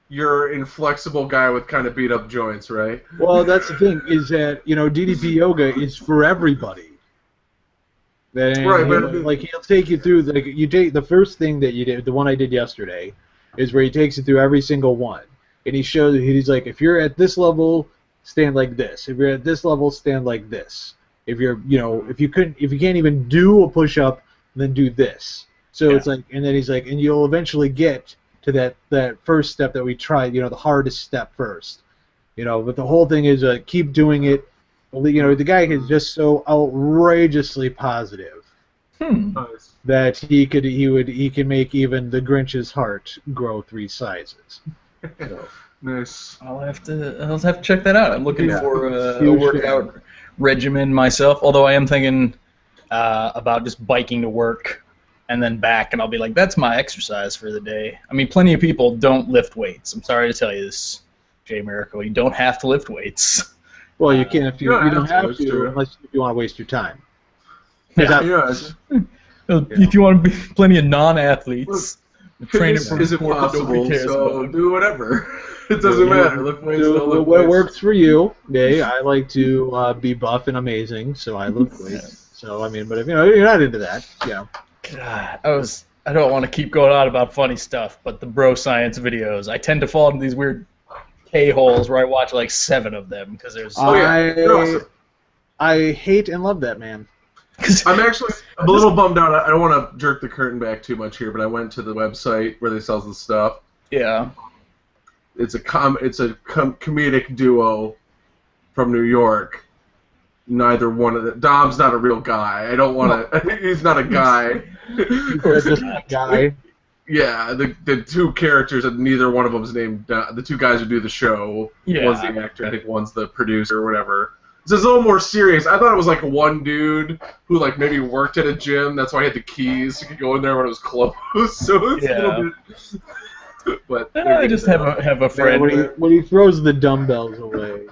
you're an inflexible guy with kind of beat up joints, right? Well, that's the thing, is that, you know, DDP Yoga is for everybody. Right, but like, he'll take you through, like, you take the first thing that you did, the one I did yesterday, is where he takes you through every single one. And he shows, he's like, if you're at this level, stand like this. If you're at this level, stand like this. If you're, you know, if you can't even do a push-up, then do this. So it's like, and then he's like, and you'll eventually get to that first step that we tried, you know, the hardest step first. You know, but the whole thing is keep doing it. You know, the guy is just so outrageously positive that he can make even the Grinch's heart grow 3 sizes. So. Nice. I'll have to check that out. I'm looking for a workout regimen myself, although I am thinking about just biking to work and then back, and I'll be like, that's my exercise for the day. I mean, plenty of people don't lift weights. I'm sorry to tell you this, Jay Miracle. You don't have to lift weights. Well, you can't if you don't have to unless you want to waste your time. If you want to be plenty of non-athletes Train it from is impossible, so do whatever. It doesn't matter. Lift weights, do what works for you. Okay, I like to be buff and amazing, so I lift weights. So I mean, but if you're not into that, God, I don't want to keep going on about funny stuff, but the bro science videos, I tend to fall into these weird K-holes where I watch like 7 of them because there's. I hate and love that, man. I'm a little bummed out. I don't want to jerk the curtain back too much here, but I went to the website where they sell the stuff. Yeah. It's a comedic duo from New York. Neither one of them. Dom's not a real guy. I don't want to. He's not a guy. Just a guy. Yeah, the 2 characters, and neither one of them's named. The 2 guys who do the show. Yeah. One's the actor. I think one's the producer or whatever. It's a little more serious. I thought it was like one dude who like maybe worked at a gym. That's why he had the keys. So he could go in there when it was closed. So it's a little bit. But I just have a friend. When he throws the dumbbells away,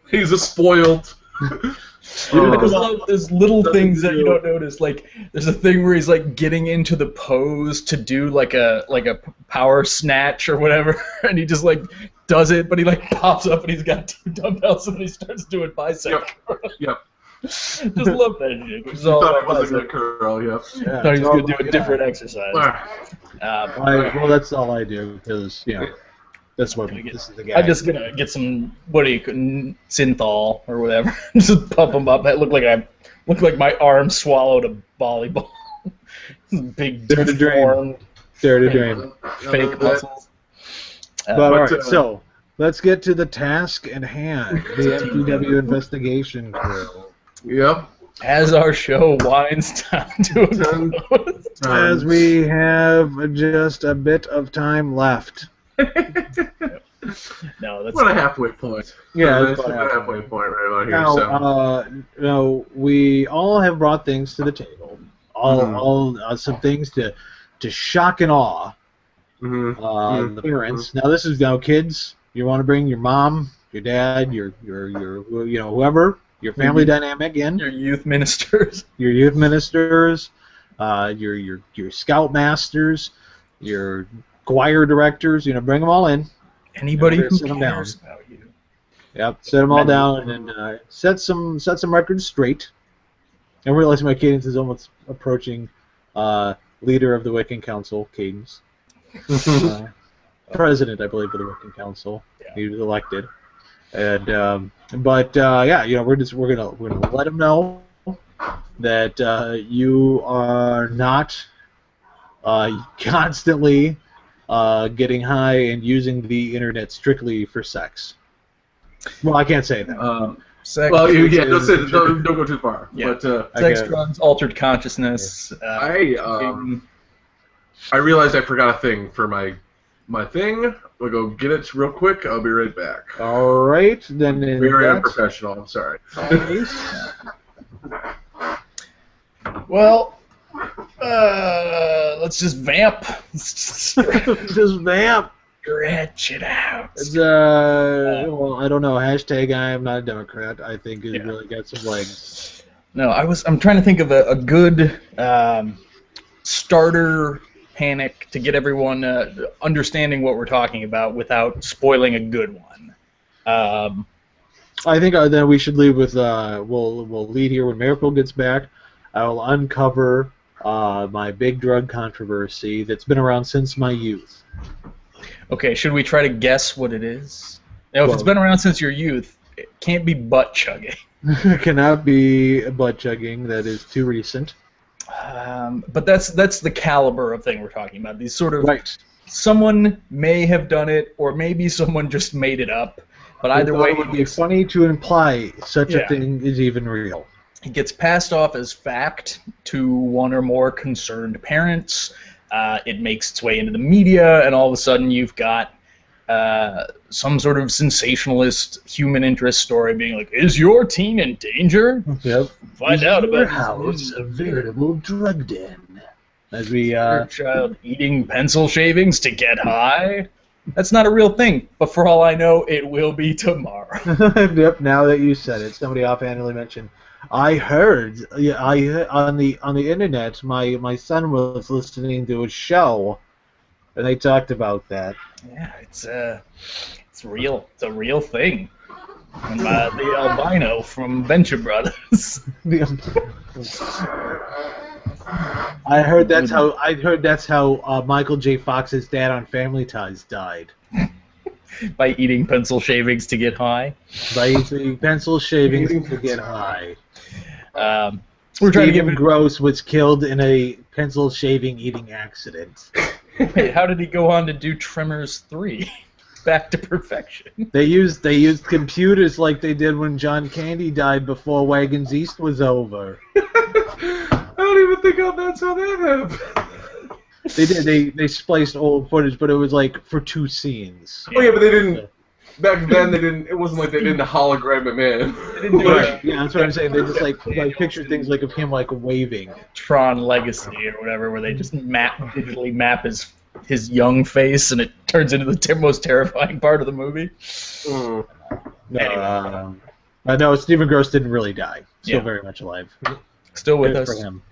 he's a spoiled. There's little things that you don't notice. Like there's a thing where he's like getting into the pose to do like a power snatch or whatever, and he just like does it, but he like pops up and he's got 2 dumbbells and he starts doing bicep. Yep. Just love that shit. He thought it was a good curl. Yep. Yeah, thought he was gonna do a different exercise. Well, that's all I do because that's what this is the guy. I'm just gonna get some synthol or whatever. Just pump them up. That look like my arm swallowed a volleyball. Big deformed. Dare to dream. Fake muscles. But all right, so let's get to the task at hand. The FGW Investigation Crew. Yep. As our show winds down to a close. As we have just a bit of time left. No, that's about a halfway point. Yeah, that's about a halfway point right about here. Now, we all have brought things to the table. Some things to shock and awe the parents. Now, this is kids. You want to bring your mom, your dad, your whoever, your family dynamic in. Your youth ministers. Your youth ministers, your scout masters, your choir directors. Bring them all in. Anybody who cares about you. Yep, set them all down and set some records straight. I'm realizing my cadence is almost approaching leader of the Wiccan Council, Cadence. President, I believe, of the Wiccan Council. Yeah. He was elected, and we're gonna let them know that you are not constantly getting high and using the internet strictly for sex. Well, I can't say that. Sex. Well, don't go too far. Yeah. But sex, drugs, altered consciousness. I realized I forgot a thing for my thing. We'll go get it real quick. I'll be right back. All right, then. Very unprofessional. I'm sorry. Well, let's just vamp. Just vamp. Stretch it out. Well, I don't know. Hashtag I am not a Democrat. I think it really got some legs. No, I'm trying to think of a good starter panic to get everyone understanding what we're talking about without spoiling a good one. I think then we should leave with we'll lead here when Miracle gets back. I will uncover my big drug controversy that's been around since my youth. Okay, should we try to guess what it is? Now, if it's been around since your youth, it can't be butt chugging. It cannot be butt chugging. That is too recent. But that's the caliber of thing we're talking about. These sort of someone may have done it, or maybe someone just made it up. But either way, it would be funny to imply such a thing is even real. It gets passed off as fact to one or more concerned parents. It makes its way into the media, and all of a sudden you've got some sort of sensationalist human interest story being like, "Is your teen in danger?" Yep. Find out about your house a veritable drug den. As we your child eating pencil shavings to get high. That's not a real thing, but for all I know, it will be tomorrow. Yep. Now that you said it, somebody offhandedly mentioned. I heard, on the internet, my son was listening to a show And they talked about that. Yeah, it's real. It's a real thing. And the albino from Venture Brothers. I heard that's how Michael J. Fox's dad on Family Ties died. By eating pencil shavings to get high. By eating pencil shavings to get high. We're trying to get Gross was killed in a pencil shaving eating accident. Wait, how did he go on to do Tremors 3? Back to perfection. They used computers like they did when John Candy died before Wagons East was over. I don't even think that's how that happened. They did. They spliced old footage, but it was like for 2 scenes. Oh yeah, but they didn't. Back then, they didn't. It wasn't like they didn't hologram him in. They didn't do it. Yeah, that's what I'm saying. They just like picture things like of him like waving. Tron Legacy or whatever, where they just digitally map his young face, and it turns into the most terrifying part of the movie. No, no, Stephen Gross didn't really die. Still very much alive. Still with us. For him.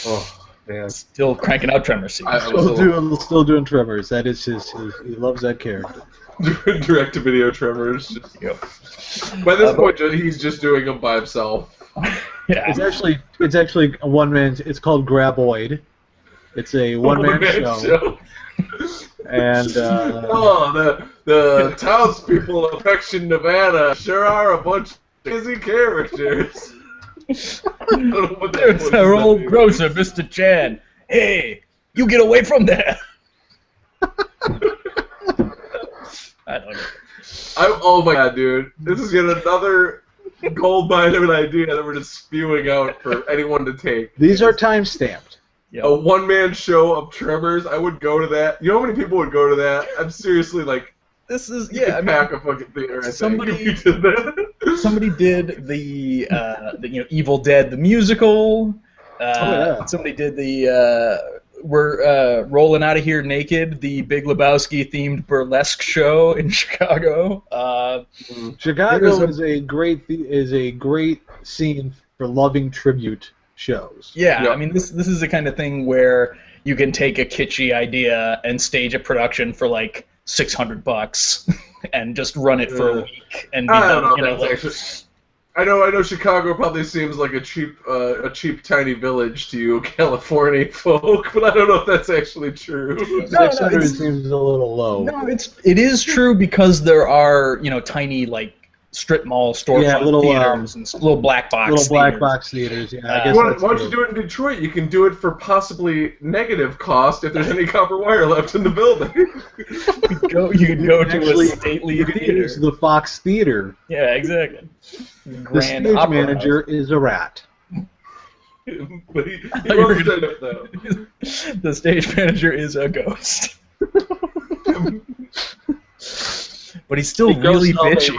Oh. Man. Still cranking out Tremors. Still doing Tremors. That is his. He loves that character. Direct-to-video Tremors. Yep. By this point, he's just doing them by himself. Yeah. It's actually a one-man. It's called Graboid. It's a one-man show. And the townspeople of Affection, Nevada sure are a bunch of busy characters. There's our old grocer, Mr. Chan. Hey, you get away from there! I don't know. Oh my god, dude. This is yet another gold mine of an idea that we're just spewing out for anyone to take. These are time-stamped. Yep. A one-man show of Tremors, I would go to that. You know how many people would go to that? I'm seriously like... This is pack a fucking theater. Somebody did the Evil Dead the musical. Somebody did the We're Rolling Out of Here Naked, the Big Lebowski themed burlesque show in Chicago. Chicago is a great scene for loving tribute shows. Yeah, yep. I mean this is the kind of thing where you can take a kitschy idea and stage a production for like $600 and just run it for a week and be done. I know Chicago probably seems like a cheap tiny village to you California folk, but I don't know if that's actually true. $600 seems a little low. No, it is true because there are tiny like strip mall storefront theaters and little black box theaters. Yeah, I guess why don't you do it in Detroit? You can do it for possibly negative cost if there's any copper wire left in the building. You can go to a stately theater. Use the Fox Theater. Yeah, exactly. The stage manager is a rat. But he won't stand up, though. The stage manager is a ghost. But he's still really bitchy.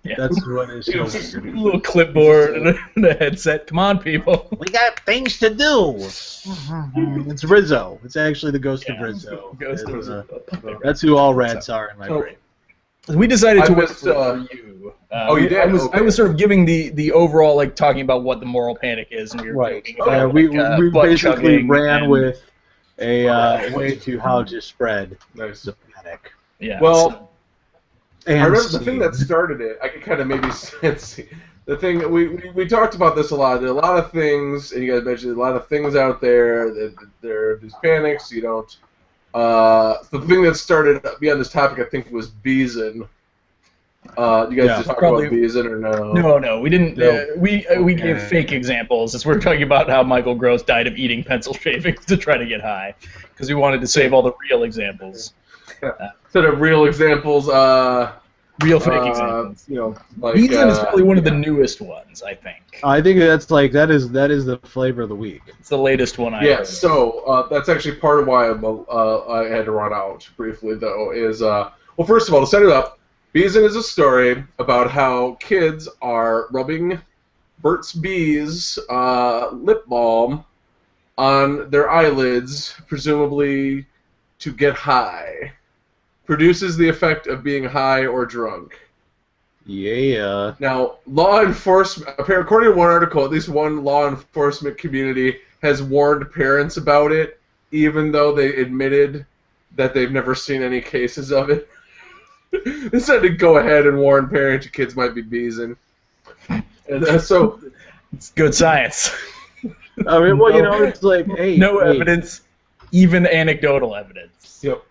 Yeah. That's what it is. A little clipboard and a headset. Come on, people. We got things to do. It's Rizzo. It's actually the ghost of Rizzo. That's who all rats are in my brain. We decided to wait for you. You did? I was sort of giving the overall, like, talking about what the moral panic is, and we were joking about, we basically ran with a way to how to spread the panic. Yeah. Well... I remember the thing that started it. I could kind of maybe sense the thing. We talked about this a lot. There are a lot of things, and you guys mentioned a lot of things out there. There are these panics. You don't. The thing that started me on this topic, I think, was Beeson. You guys talk about Beeson or no? No, we didn't. We gave fake examples as we're talking about how Michael Gross died of eating pencil shavings to try to get high, because we wanted to save all the real examples. Instead of real examples, real fake examples. Like Beeson is probably one of the newest ones, I think. I think that is the flavor of the week. It's the latest one. So that's actually part of why I had to run out briefly, though. Is well, first of all, to set it up, Beeson is a story about how kids are rubbing Burt's Bees lip balm on their eyelids, presumably to get high. Produces the effect of being high or drunk. Yeah. Now, law enforcement, according to one article, at least one law enforcement community has warned parents about it, even though they admitted that they've never seen any cases of it. They said to go ahead and warn parents your kids might be beezing. And so it's good science. I mean, well, you know, it's like, hey, no evidence, even anecdotal evidence. Yep.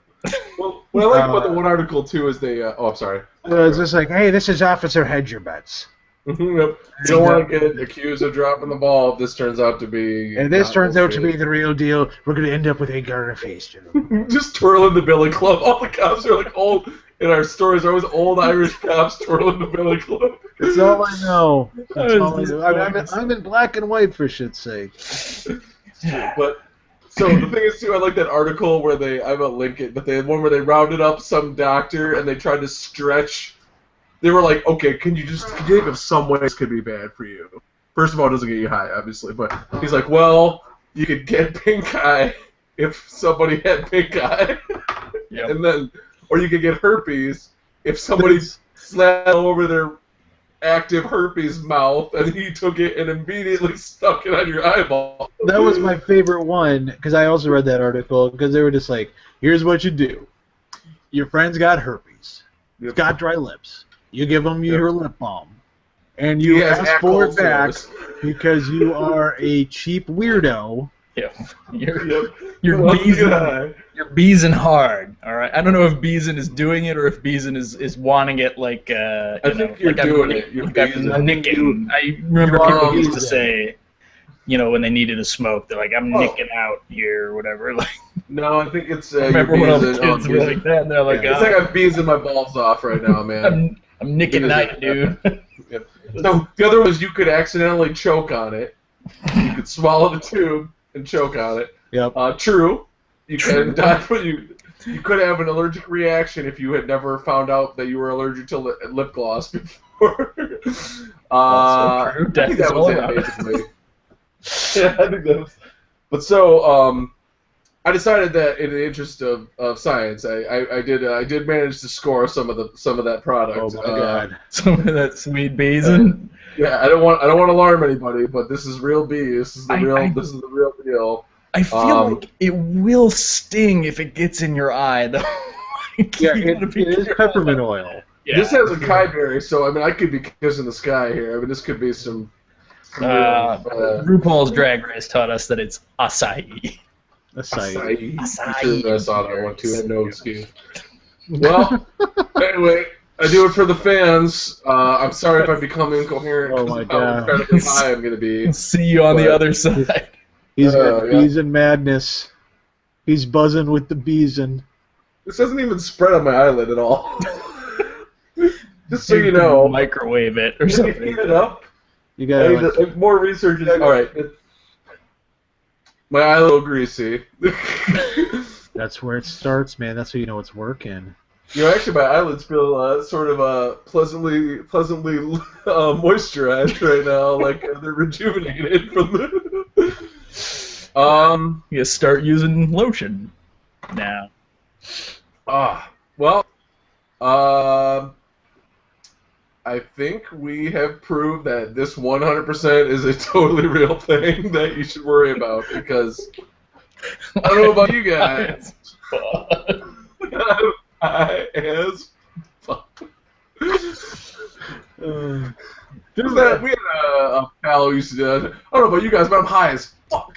Well, what I like about the one article too is they. Oh, I'm sorry. It's just like, hey, this is Officer Hedge Your Bets. Yep. You don't want to get accused of dropping the ball if this turns out to be. And this turns out to be the real deal. We're going to end up with a garter face, gentlemen. Just twirling the billy club. All the cops are like old. In our stories, there was old Irish cops twirling the billy club. That's all I know. That's all I know. I'm in black and white, for shit's sake. But so the thing is too, I like that article where I will link it, but they had one where they rounded up some doctor and they tried to stretch. They were like, okay, can you think of some ways this could be bad for you? First of all, it doesn't get you high, obviously, but he's like, well, you could get pink eye if somebody had pink eye, and then. Or you could get herpes if somebody slapped over their active herpes mouth and he took it and immediately stuck it on your eyeball. That was my favorite one, because I also read that article, because they were just like, here's what you do. Your friend's got herpes. He's got dry lips. You give him your lip balm. And you ask for it back because you are a cheap weirdo. You're beezing hard, all right? I don't know if beezing is doing it or if beezing is wanting it like, I think you're doing it. You're nicking. I remember people used to say, you know, when they needed to smoke, they're like, I'm nicking out here or whatever. Like, no, I think it's I remember when all the kids were like that, and they're like, it's like I'm beezing my balls off right now, man. I'm nicking night, dude. No, the other one is you could accidentally choke on it. You could swallow the tube and choke on it. Yep. True. You could die from you could have an allergic reaction if you had never found out that you were allergic to lip gloss before. I think that was it, basically. Yeah, I think that was. But so, I decided that in the interest of science, I did manage to score some of that product. Oh my god! Some of that sweet beezing. Yeah, I don't want to alarm anybody, but this is real bee. This is the real deal. I feel like it will sting if it gets in your eye, though. Yeah, it is peppermint oil. Yeah. This has acai berry, so I mean, I could be kissing the sky here. I mean, this could be some RuPaul's Drag Race taught us that it's acai. Acai. I'm sure I saw that one too. I had no excuse. Well, anyway, I do it for the fans. I'm sorry if I become incoherent. Oh my god! How incredibly high I'm gonna be. See you on the other side. He's got bees and madness. He's buzzing with the beesin. This doesn't even spread on my eyelid at all. Just so you know. Microwave it or something. Heat it up. You got more research. All right. My eyelid a little greasy. That's where it starts, man. That's how you know it's working. You know, actually, my eyelids feel sort of pleasantly moisturized right now, like they're rejuvenated from the. You start using lotion now. Well, I think we have proved that this 100% is a totally real thing that you should worry about, because I don't know about you guys. As fuck. We had a pal who used to do that. I don't know about you guys, but I'm high as fuck.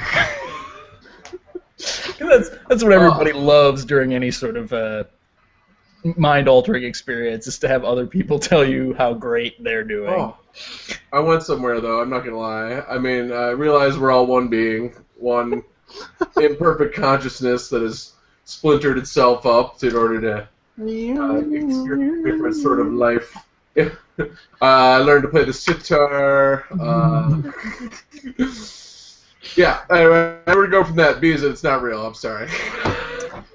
That's what everybody loves during any sort of mind-altering experience, is to have other people tell you how great they're doing. Oh. I went somewhere, though, I'm not going to lie. I mean, I realize we're all one being, one imperfect consciousness that has splintered itself up in order to experience a different sort of life. I learned to play the sitar. Yeah, anyway, I would go from that because it's not real. I'm sorry.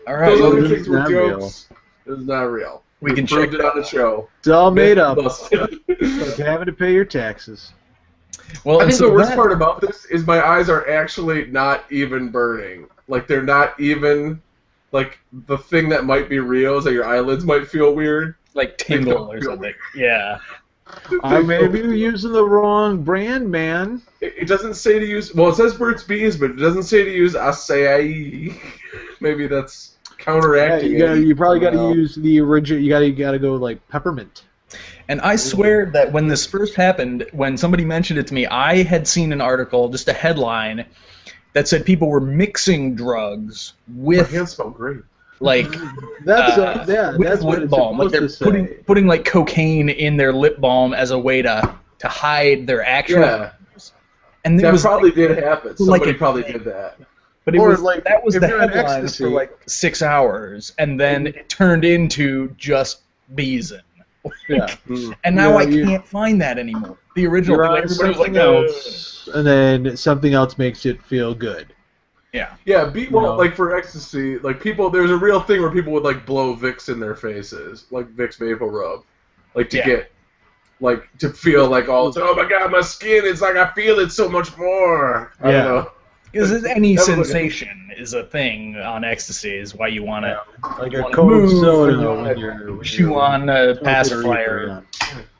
All right. Those other things were jokes. It's not real. We can proved check it on the show. It's all made up. Like having to pay your taxes. Well, I think the worst part about this is my eyes are actually not even burning. Like, they're not even, like, the thing that might be real is that your eyelids might feel weird. Like tingle or something. Yeah. I may be using the wrong brand, man. It doesn't say to use, well, it says Burt's Bees, but it doesn't say to use acai. Maybe that's counteracting. Yeah, you probably got to use the original. You got to go like peppermint. And I swear that when this first happened, when somebody mentioned it to me, I had seen an article, just a headline, that said people were mixing drugs with. My hands smell great. Like that's with what lip balm. Like they're putting like cocaine in their lip balm as a way to hide their actual. Yeah. And that probably did happen. Somebody probably did that. But that was the headline for like 6 hours, and then it turned into just Beezin. Yeah. And now I can't find that anymore. The original thing, like, everybody was like, else, and then something else makes it feel good. Yeah. Yeah, like for ecstasy, like there's a real thing where people would like blow Vicks in their faces, like Vicks Vapor Rub, like to get, like to feel like oh my god, my skin, it's like I feel it so much more. I don't know. Because any sensation is a thing on ecstasy, is why you want to like a cold soda when you're chew on a pacifier,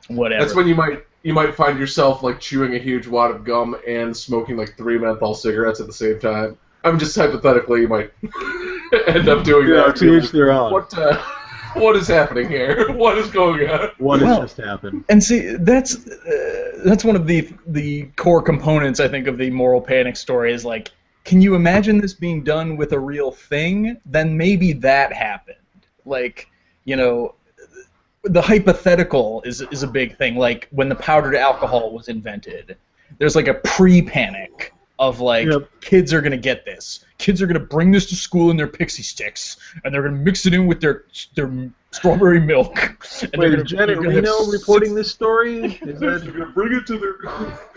whatever. That's when you might find yourself like chewing a huge wad of gum and smoking like 3 menthol cigarettes at the same time. I'm just hypothetically, you might end up doing that. To each their own. What is happening here? What is going on? What has just happened? And see, that's one of the core components, I think, of the moral panic story. Is like, can you imagine this being done with a real thing? Then maybe that happened. Like, you know, the hypothetical is a big thing. Like when the powdered alcohol was invented, there's like a pre-panic of like, kids are gonna get this. Kids are gonna bring this to school in their pixie sticks, and they're gonna mix it in with their strawberry milk. And wait, is Janet Reno reporting this story? Is that you're gonna bring it to their?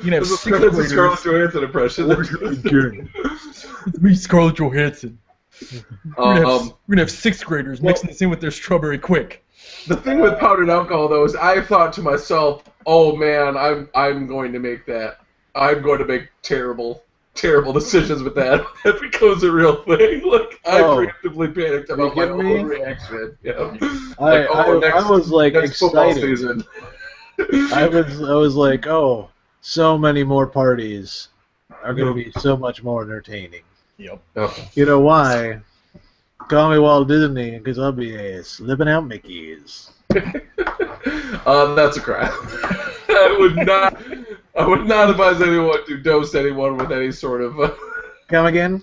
You know, that's a Scarlett Johansson impression. It's me, Scarlett Johansson. We're gonna have 6th graders mixing this in with their strawberry quick. The thing with powdered alcohol, though, is I thought to myself, "Oh man, I'm going to make that. I'm going to make terrible decisions with that. It becomes a real thing." Like I preemptively panicked about my own reaction. Yeah. I was like excited. Season. I was like, oh, so many more parties are going to be so much more entertaining. Yep. You know why? Call me Walt Disney, because I'll be slipping out Mickeys. That's a crime. I would not advise anyone to dose anyone with any sort of. Come again?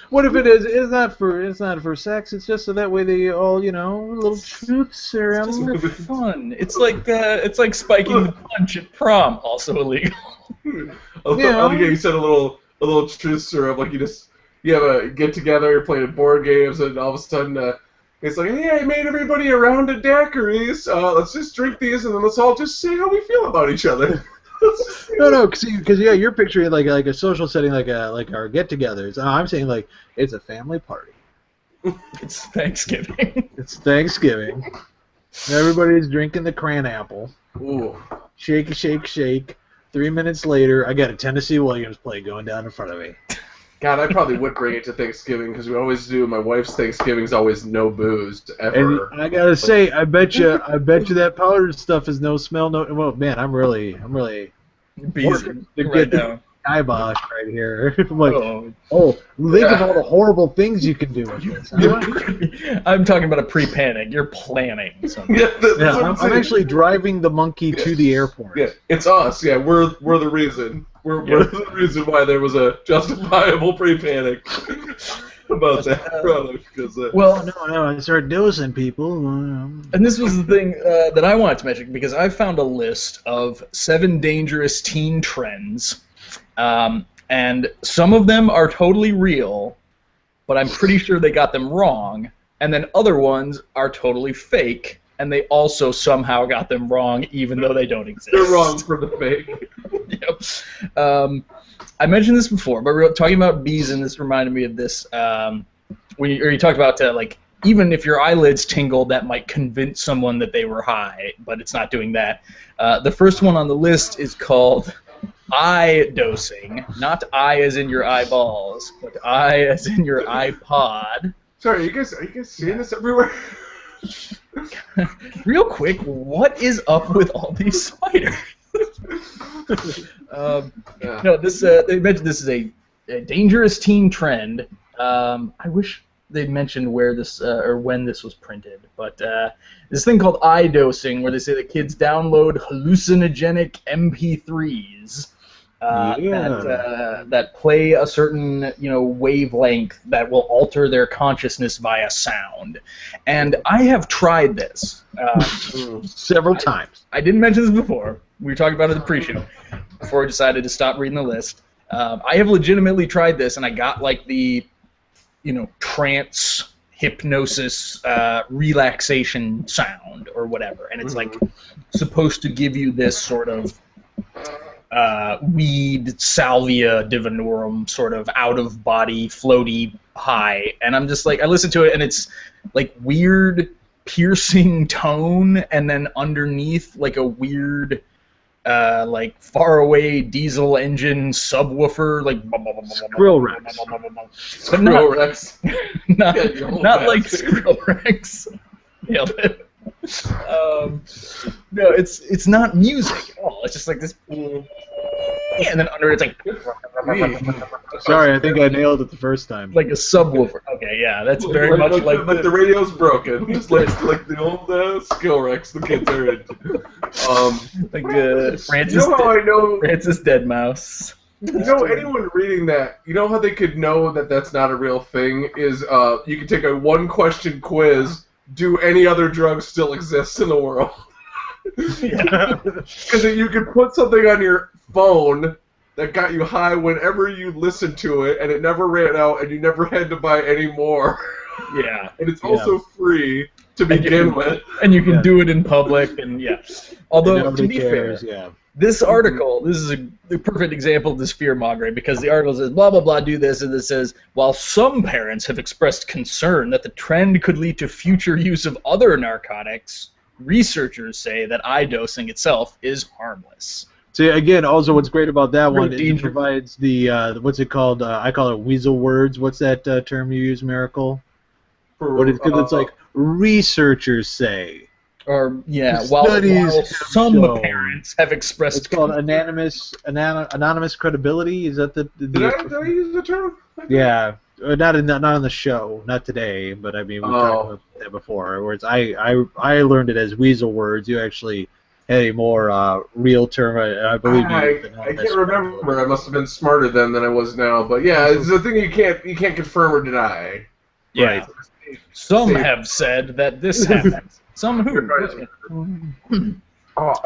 What if it is? It's not for sex. It's just so that way they all, little truths around. It's just for fun. It's like spiking the punch at prom, also illegal. You said a little truth serum, like you have a get together, you're playing board games, and all of a sudden. It's like, hey, I made everybody around a daiquiris. Let's just drink these, and then let's all just say how we feel about each other. No, because you're picturing like a social setting, like our get-togethers. I'm saying like it's a family party. It's Thanksgiving. It's Thanksgiving. Everybody's drinking the cran apple. Ooh. Shake, shake, shake. 3 minutes later, I got a Tennessee Williams play going down in front of me. God, I probably would bring it to Thanksgiving because we always do. My wife's Thanksgiving's always no booze ever. And I gotta say, I bet you that powdered stuff is no smell, no. Well, man, I'm really Beezing right now. Kibosh right here. I'm like, think of all the horrible things you can do with this. Huh? I'm talking about a pre-panic. You're planning something. I'm actually driving the monkey to the airport. Yeah, it's us. Yeah, we're the reason. We're the reason why there was a justifiable pre-panic about that product. No, I started dosing people. And this was the thing that I wanted to mention, because I found a list of 7 dangerous teen trends, and some of them are totally real, but I'm pretty sure they got them wrong, and then other ones are totally fake, and they also somehow got them wrong, even though they don't exist. They're wrong for the fake. Yep. I mentioned this before, but we were talking about bees, and this reminded me of this. When you talked about like, even if your eyelids tingle, that might convince someone that they were high, but it's not doing that. The first one on the list is called eye dosing, not eye as in your eyeballs, but eye as in your iPod. Sorry, are you guys seeing this everywhere? Real quick, what is up with all these spiders? No, this they mentioned this is a dangerous teen trend. I wish they'd mentioned where this or when this was printed, but this thing called eye-dosing, where they say that kids download hallucinogenic MP3s that play a certain wavelength that will alter their consciousness via sound. And I have tried this several times. I didn't mention this before. We were talking about it in the pre-show before I decided to stop reading the list. I have legitimately tried this, and I got like the trance hypnosis relaxation sound or whatever, and it's like supposed to give you this sort of weed salvia divinorum sort of out of body floaty high, and I'm just like, I listen to it and it's like weird piercing tone, and then underneath like a weird like faraway diesel engine subwoofer, like Skrillex. But not like Skrillex. Nailed it. No, it's not music at all. It's just like this, and then under it's like. Sorry, I think I nailed it the first time. Like a subwoofer. Okay, yeah, that's very much like the radio's broken, just like the old Skrillex the kids are into. Like Francis. You know how I know Francis Deadmau5. Anyone reading that, you know how they could know that that's not a real thing is you could take a one-question quiz. Do any other drugs still exist in the world? Because you could put something on your phone that got you high whenever you listened to it, and it never ran out, and you never had to buy any more. Yeah. And it's also free to begin with. And you can do it in public, and Although, to be fair, this article, this is the perfect example of this fear-mongering, because the article says, blah, blah, blah, do this, and it says, while some parents have expressed concern that the trend could lead to future use of other narcotics, researchers say that eye-dosing itself is harmless. See, again, also what's great about that one is it provides the, what's it called, I call it weasel words. What's that term you use, Miracle? Because it's like, researchers say. Or while some parents have expressed. It's called anonymous credibility. Is that the? Did I use the term? Yeah, not on the show, not today. But I mean, we talked about that before. Where it's I learned it as weasel words. You actually had a more real term, I believe. I can't remember. I must have been smarter then than I was now. But yeah, it's a thing you can't confirm or deny. Yeah. Right. Some have said that this happens. Some who?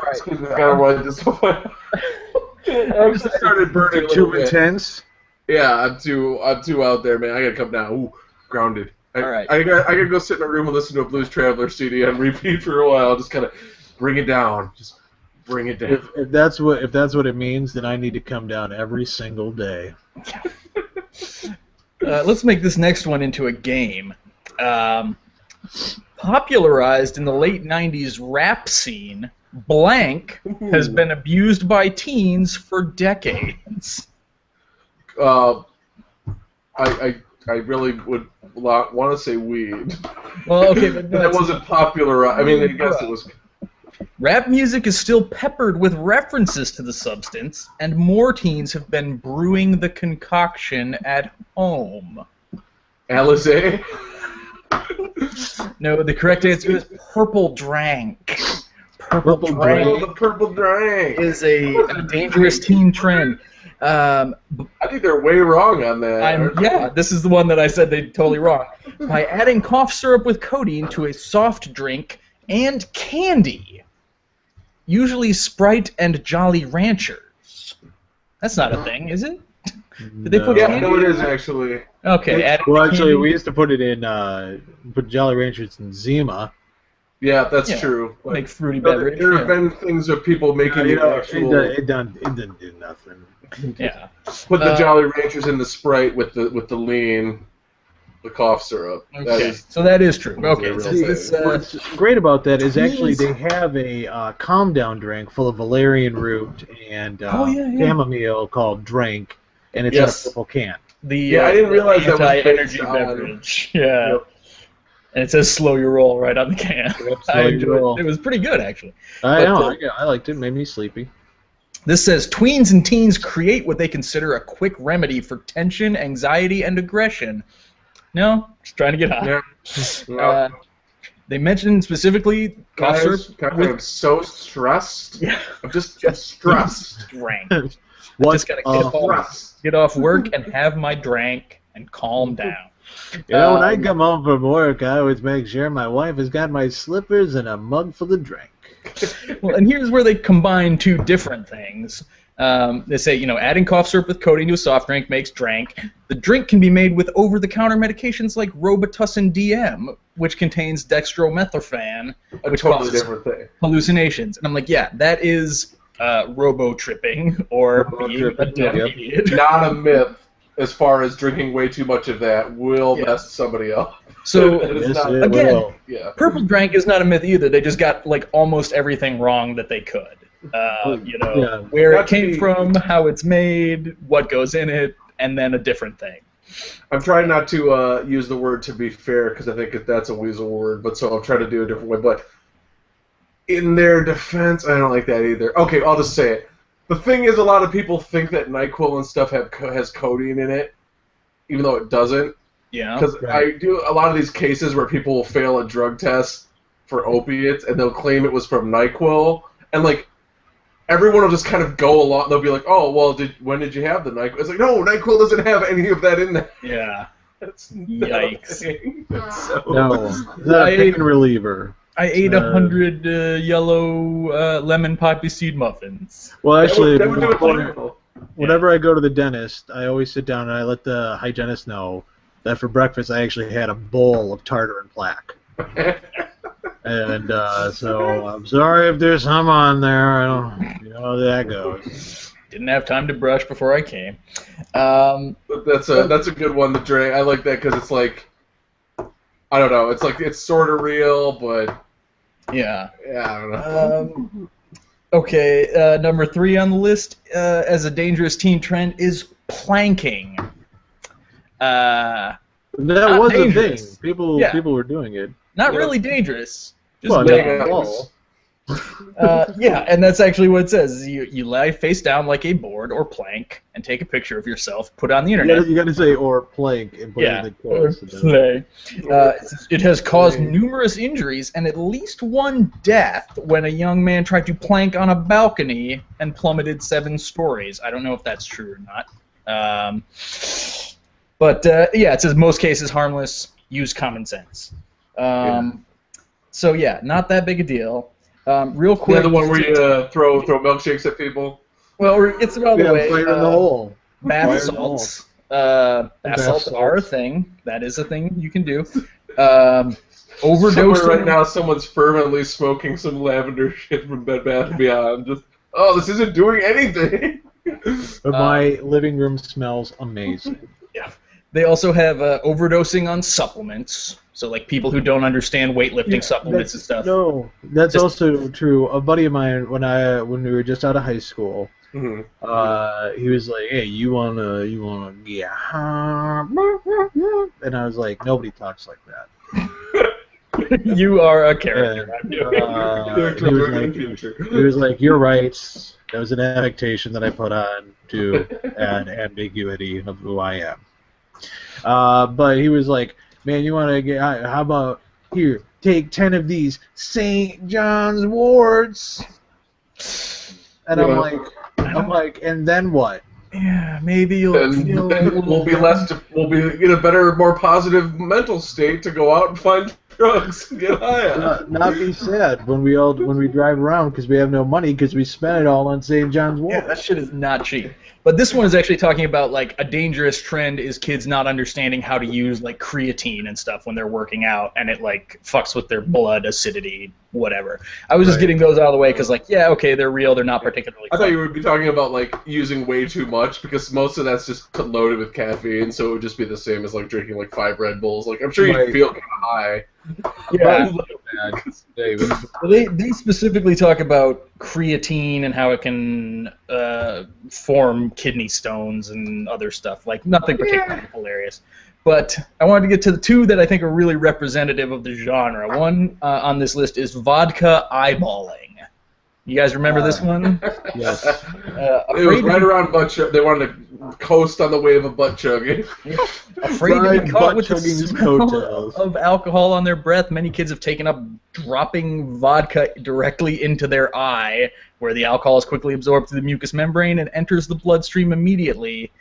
Excuse me, I gotta write this away. I just started burning. Too intense. Yeah, I'm too out there, man. I gotta come down. Ooh, grounded. All right. I gotta go sit in a room and listen to a Blues Traveler CD on repeat for a while. Just kind of bring it down. Just bring it down. If that's what it means, then I need to come down every single day. Let's make this next one into a game. Popularized in the late 90s rap scene, blank has been abused by teens for decades. I really would want to say weed. Well, okay, but that wasn't popular. I mean, I guess it was. Rap music is still peppered with references to the substance, and more teens have been brewing the concoction at home. Alizé? No, the correct answer is purple drank. Purple drank. Oh, the purple drank is a dangerous teen trend. I think they're way wrong on that. This is the one that I said they're totally wrong. By adding cough syrup with codeine to a soft drink and candy, usually Sprite and Jolly Ranchers. That's not a thing, is it? Did they put candy? No, it is actually. Okay. Well, actually, we used to put it in, put Jolly Ranchers in Zima. Yeah, that's true. Like fruity beverage. There have been things of people making it didn't do nothing. Yeah. Put the Jolly Ranchers in the Sprite with the lean, the cough syrup. Okay. So that is true. Okay. What's great about that is actually they have a calm down drink full of valerian root and chamomile called Drink, and it's in a purple can. I didn't realize that was anti-energy beverage. Yeah. Yep. And it says "Slow Your Roll" right on the can. I enjoyed it. It was pretty good, actually. I liked it. It made me sleepy. This says, tweens and teens create what they consider a quick remedy for tension, anxiety, and aggression. No, just trying to get high. Yeah. They mentioned specifically cough syrup. I'm so stressed. Yeah. I'm just stressed. Drank. I just gotta get off work and have my drank and calm down. You know, when I come home from work, I always make sure my wife has got my slippers and a mug full of drink. Well, and here's where they combine two different things. They say, you know, adding cough syrup with codeine to a soft drink makes drank. The drink can be made with over-the-counter medications like Robitussin DM, which contains dextromethorphan, which totally causes different thing. hallucinations. And I'm like, yeah, that is robo-tripping or being a dumb idiot. Not a myth as far as drinking way too much of that will mess somebody up. So, again, Purple Drank is not a myth either. They just got like almost everything wrong that they could. You know, where it came from, how it's made, what goes in it, and then a different thing. I'm trying not to use the word "to be fair" because I think that's a weasel word, but so I'll try to do a different way. But in their defense, I don't like that either. Okay, I'll just say it. The thing is, a lot of people think that NyQuil and stuff has codeine in it, even though it doesn't. Yeah. Because I do a lot of these cases where people will fail a drug test for opiates, and they'll claim it was from NyQuil, and like everyone will just kind of go along. They'll be like, "Oh, well, when did you have the NyQuil?" It's like, no, NyQuil doesn't have any of that in there. Yeah. That's yikes. No, the pain reliever. I ate 100 yellow lemon poppy seed muffins. Well, actually, that would do it whenever I go to the dentist, I always sit down and I let the hygienist know that for breakfast I actually had a bowl of tartar and plaque. And so I'm sorry if there's some on there. I don't, you know how that goes. Didn't have time to brush before I came. That's a good one to drink. I like that because it's like, I don't know. It's like it's sort of real, but yeah. I don't know. Okay, number 3 on the list as a dangerous teen trend is planking. That was dangerous. A thing. People were doing it. Not really dangerous. Just yeah, and that's actually what it says. You lie face down like a board or plank and take a picture of yourself, put it on the internet. You got to say or plank and put it in the quotes. It has caused numerous injuries and at least one death when a young man tried to plank on a balcony and plummeted 7 stories. I don't know if that's true or not. But yeah, it says most cases harmless. Use common sense. So yeah, not that big a deal. Real quick. Yeah, the one where you throw milkshakes at people. Well, it's about the way. Fire in the hole. Bath salts. Bath salts are a thing. That is a thing you can do. Overdosing. Somewhere right now, someone's fervently smoking some lavender shit from Bed Bath & Beyond. Just, this isn't doing anything. But my living room smells amazing. Yeah. They also have overdosing on supplements. So, like, people who don't understand weightlifting supplements and stuff. No, that's also true. A buddy of mine, when we were just out of high school, he was like, "Hey, you wanna get high?" And I was like, "Nobody talks like that." You are a character. He was like, "You're right. That was an affectation that I put on to add ambiguity of who I am." But he was like, "Man, you want to get? How about here? Take 10 of these St. John's warts." And I'm like, and then what? Yeah, maybe you'll we'll be in a better, more positive mental state to go out and find drugs and get high. Not be sad when we drive around because we have no money because we spent it all on St. John's warts. Yeah, that shit is not cheap. But this one is actually talking about, like, a dangerous trend is kids not understanding how to use, like, creatine and stuff when they're working out, and it, like, fucks with their blood acidity, whatever. I was just getting those out of the way because, like, yeah, okay, they're real, they're not particularly I thought you would be talking about, like, using way too much because most of that's just loaded with caffeine, so it would just be the same as, like, drinking, like, 5 Red Bulls. Like, I'm sure you'd feel kind of high. Yeah. They specifically talk about creatine and how it can form kidney stones and other stuff. Like, nothing particularly hilarious. But I wanted to get to the 2 that I think are really representative of the genre. One on this list is vodka eyeballing. You guys remember this one? Yes. It was right around butt chug. They wanted to coast on the wave of butt chugging. Afraid to be caught with the smell of alcohol on their breath, many kids have taken up dropping vodka directly into their eye, where the alcohol is quickly absorbed through the mucous membrane and enters the bloodstream immediately.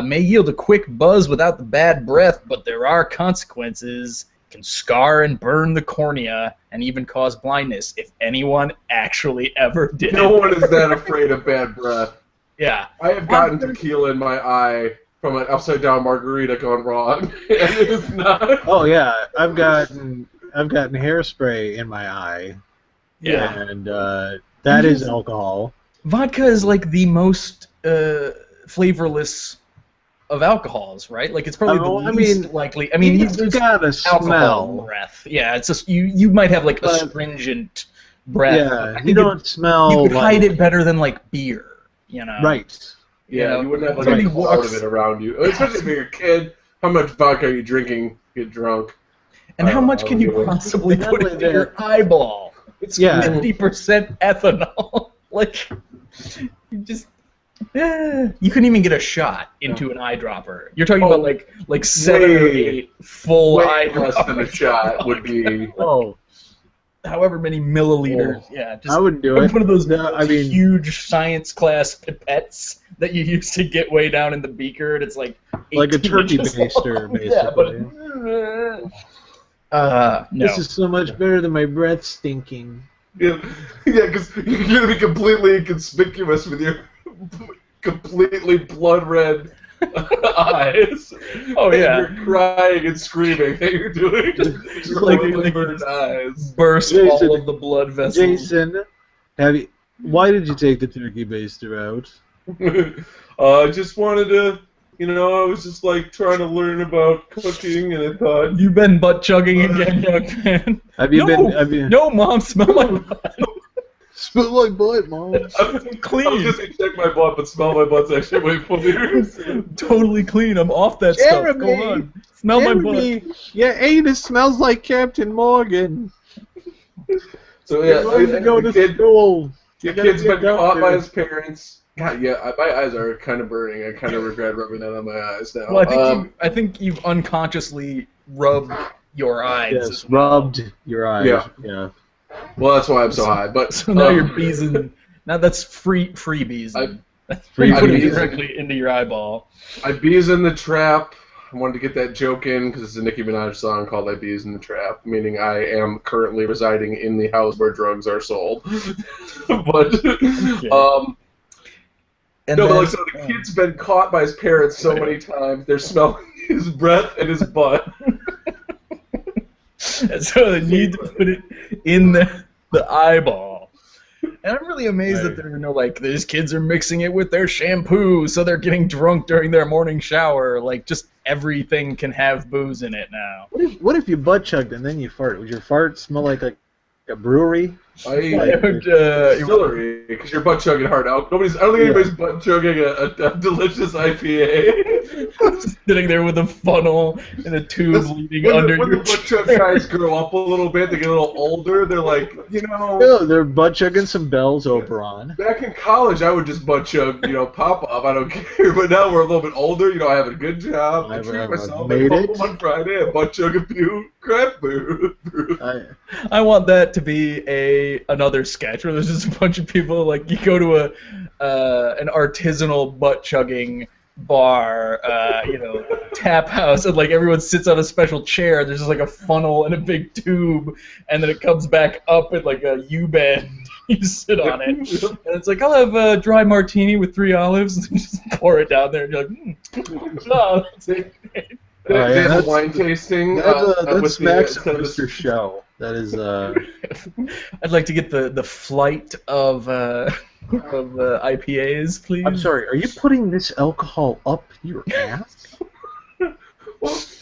May yield a quick buzz without the bad breath, but there are consequences. Can scar and burn the cornea and even cause blindness if anyone actually ever did. No one is that afraid of bad breath. Yeah. I have gotten tequila in my eye from an upside-down margarita gone wrong, and it is not. Oh yeah, I've gotten hairspray in my eye. Yeah. And that is alcohol. Vodka is like the most flavorless of alcohols, right? Like it's probably the least likely. I mean, it's got a smell. Breath. Yeah, it's just you might have like astringent breath. Yeah, you don't smell. You could hide it better than like beer, you know. Right. Yeah, you wouldn't have like a cloud of it around you. Especially if you're a kid. How much vodka are you drinking? Get drunk. And how much can you possibly put into your eyeball? It's 50% ethanol. Like, you just. You couldn't even get a shot into an eyedropper. You're talking about like 7 or 8 full eyedroppers. Less than a shot would be. However many milliliters. Yeah, just I wouldn't do it. One of those huge science class pipettes that you used to get way down in the beaker, and it's like a turkey baster, basically. No. This is so much better than my breath stinking. Yeah, because you're gonna be completely inconspicuous with your completely blood red eyes. Oh yeah, and you're crying and screaming that you're doing just like burned eyes. Burst all of the blood vessels. Jason, why did you take the turkey baster out? I just wanted to, I was just like trying to learn about cooking, and I thought you've been butt chugging again, young man. No, Mom, smell my butt. Smell my butt, Mom. Clean. I was just gonna check my butt, but smell my butt's actually way funnier. Totally clean. I'm off that stuff. Go on. Smell my butt. Your anus smells like Captain Morgan. So yeah, you go to school. The kid's been caught by his parents. God, yeah, my eyes are kind of burning. I kind of regret rubbing that on my eyes now. Well, I think you've unconsciously rubbed your eyes. Yes, rubbed your eyes. Yeah. Well, that's why I'm so high. But so now you're beezing. Now that's free beezing. Putting it directly into your eyeball. I beez in the trap. I wanted to get that joke in because it's a Nicki Minaj song called "I Beez in the Trap," meaning I am currently residing in the house where drugs are sold. But but so the kid's been caught by his parents so many times. They're smelling his breath and his butt. And so they need to put it in the eyeball. And I'm really amazed that there are no, these kids are mixing it with their shampoo, so they're getting drunk during their morning shower. Like, just everything can have booze in it now. What if you butt chugged and then you fart? Would your fart smell like a brewery? Distillery, because you're butt chugging hard out. I don't think anybody's butt chugging a delicious IPA. Just sitting there with a funnel and a tube leading under your. When the butt chug guys grow up a little bit, they get a little older. They're like, they're butt chugging some Bell's Oberon. Back in college, I would just butt chug, pop up. I don't care. But now we're a little bit older. I have a good job. I treat myself. I come home on Friday and butt chug a few crap food. I want that to be another sketch where there's just a bunch of people you go to an artisanal butt chugging bar, tap house, and everyone sits on a special chair. There's just a funnel and a big tube, and then it comes back up in a U-bend. You sit on it, and it's I'll have a dry martini with 3 olives, and just pour it down there, and you're oh, that's it. They have a wine tasting. That's Smacks Mr. Show. That is. I'd like to get the flight of IPAs, please. I'm sorry. Are you putting this alcohol up your ass?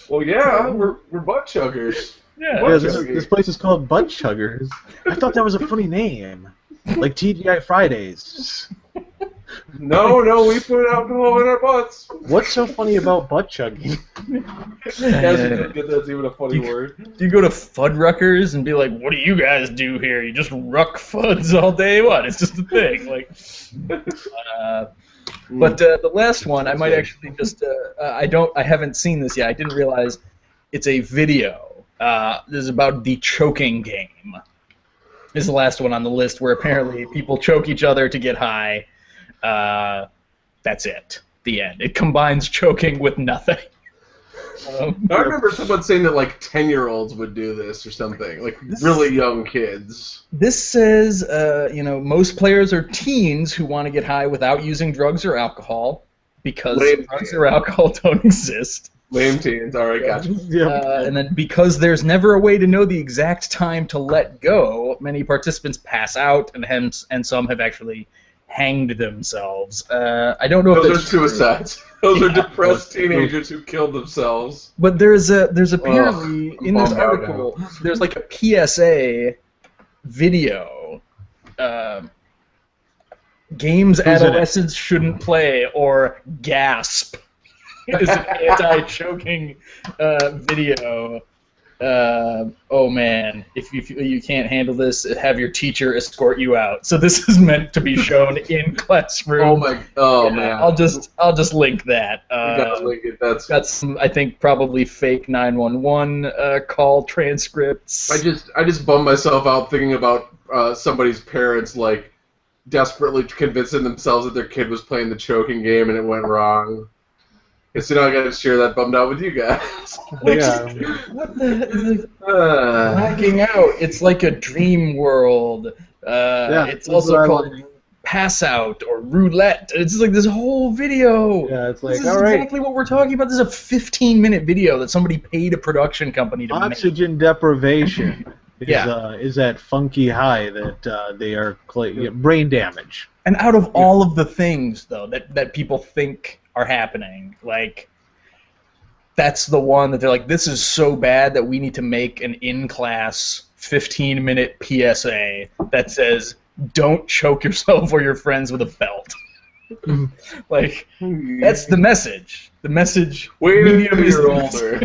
well, yeah. We're butt chuggers. Yeah. This place is called Butt Chuggers. I thought that was a funny name, like TGI Fridays. No, we put alcohol in our butts. What's so funny about butt chugging? That's even a funny word. Do you go to Fuddruckers and be like, what do you guys do here? You just ruck Fuds all day? What? It's just a thing. Like, but the last one, I might actually just, I haven't seen this yet. I didn't realize it's a video. This is about the choking game. This is the last one on the list where apparently people choke each other to get high. That's it. The end. It combines choking with nothing. I remember someone saying that like 10-year-olds would do this or something, like really young kids. This says, most players are teens who want to get high without using drugs or alcohol because drugs or alcohol don't exist. Lame teens, all right, gotcha. And then because there's never a way to know the exact time to let go, many participants pass out, and some have actually hanged themselves. I don't know if those are suicides. Those are depressed teenagers who killed themselves. But there's apparently in this article there's like a PSA video. Games adolescents shouldn't play or gasp. Is an anti-choking video. Oh man, if you can't handle this, have your teacher escort you out. So this is meant to be shown in classroom. Man. I'll just link that. You gotta link it. That's got some, I think, probably fake 911 call transcripts. I just bummed myself out thinking about somebody's parents like desperately convincing themselves that their kid was playing the choking game and it went wrong. So now I gotta share that bummed out with you guys. What the blacking out? It's like a dream world. It's also called Pass Out or Roulette. It's like this whole video. Yeah, it's like, this is exactly what we're talking about. This is a 15-minute video that somebody paid a production company to make. Oxygen deprivation is that funky high that they are brain damage. And out of all of the things, though, that people think are happening, like, that's the one that they're like, this is so bad that we need to make an in-class 15-minute PSA that says, don't choke yourself or your friends with a belt. Like, that's the message. The message. Wait until you're older.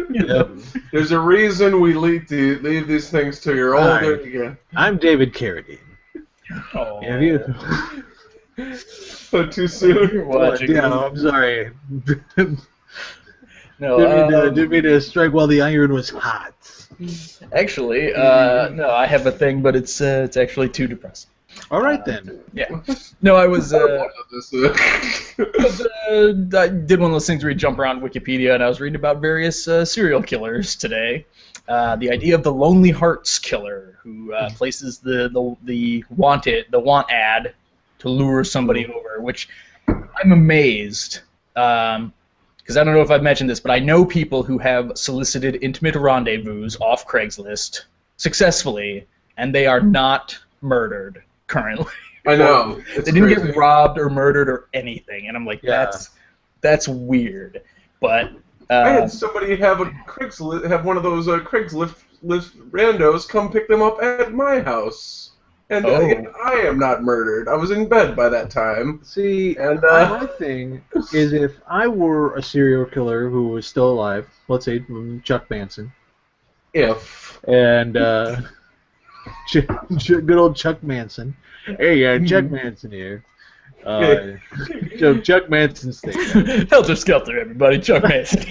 Yep. There's a reason we leave these things till you're older. Right. I'm David Carradine. Oh. Have you? Too soon. I'm sorry. No, didn't mean to strike while the iron was hot. Actually, no, I have a thing, but it's actually too depressing. All right then. Yeah. No, I was. I did one of those things where you jump around Wikipedia, and I was reading about various serial killers today. The idea of the Lonely Hearts Killer, who places the want ad to lure somebody over, which I'm amazed. Because I don't know if I've mentioned this, but I know people who have solicited intimate rendezvous off Craigslist successfully, and they are not murdered currently. I know. They didn't get robbed or murdered or anything, and I'm like, that's weird. But I had somebody have one of those Craigslist randos come pick them up at my house. And I am not murdered. I was in bed by that time. See, and my thing is, if I were a serial killer who was still alive, let's say Chuck Manson, and good old Chuck Manson, hey, Chuck Manson here. So Chuck Manson's thing. Helter Skelter, everybody, Chuck Manson.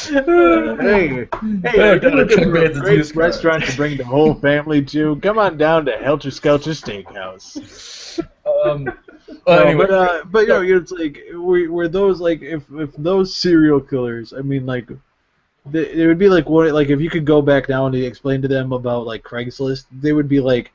Hey, if you're looking for a great restaurant to bring the whole family to, come on down to Helter Skelter Steakhouse. Anyway. But you know, it's like were those like if those serial killers, I mean, like it would be like what, like if you could go back now and explain to them about like Craigslist, they would be like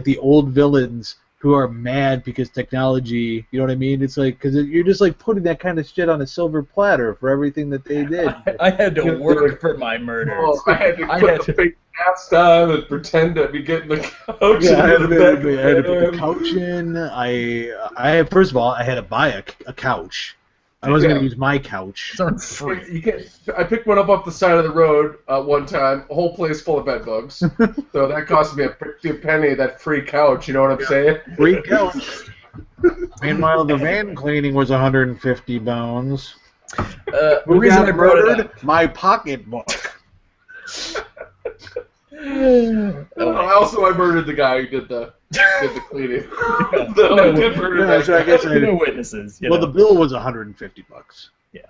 the old villains who are mad because technology, you know what I mean? It's like, because you're just like putting that kind of shit on a silver platter for everything that they did. I had to work for my murders. Oh, I had to put the fake mask on and pretend to be getting the couch. Yeah, I had to put the couch in. First of all, I had to buy a couch I wasn't going to use my couch. Those aren't free. You can't, I picked one up off the side of the road one time, a whole place full of bed bugs. So that cost me a penny, that free couch, you know what I'm saying? Free couch. Meanwhile, the van cleaning was 150 bones. The reason I brought it up, my pocketbook. Also, I murdered the guy who did the cleaning. No witnesses. Well, the bill was 150 bucks. Yeah.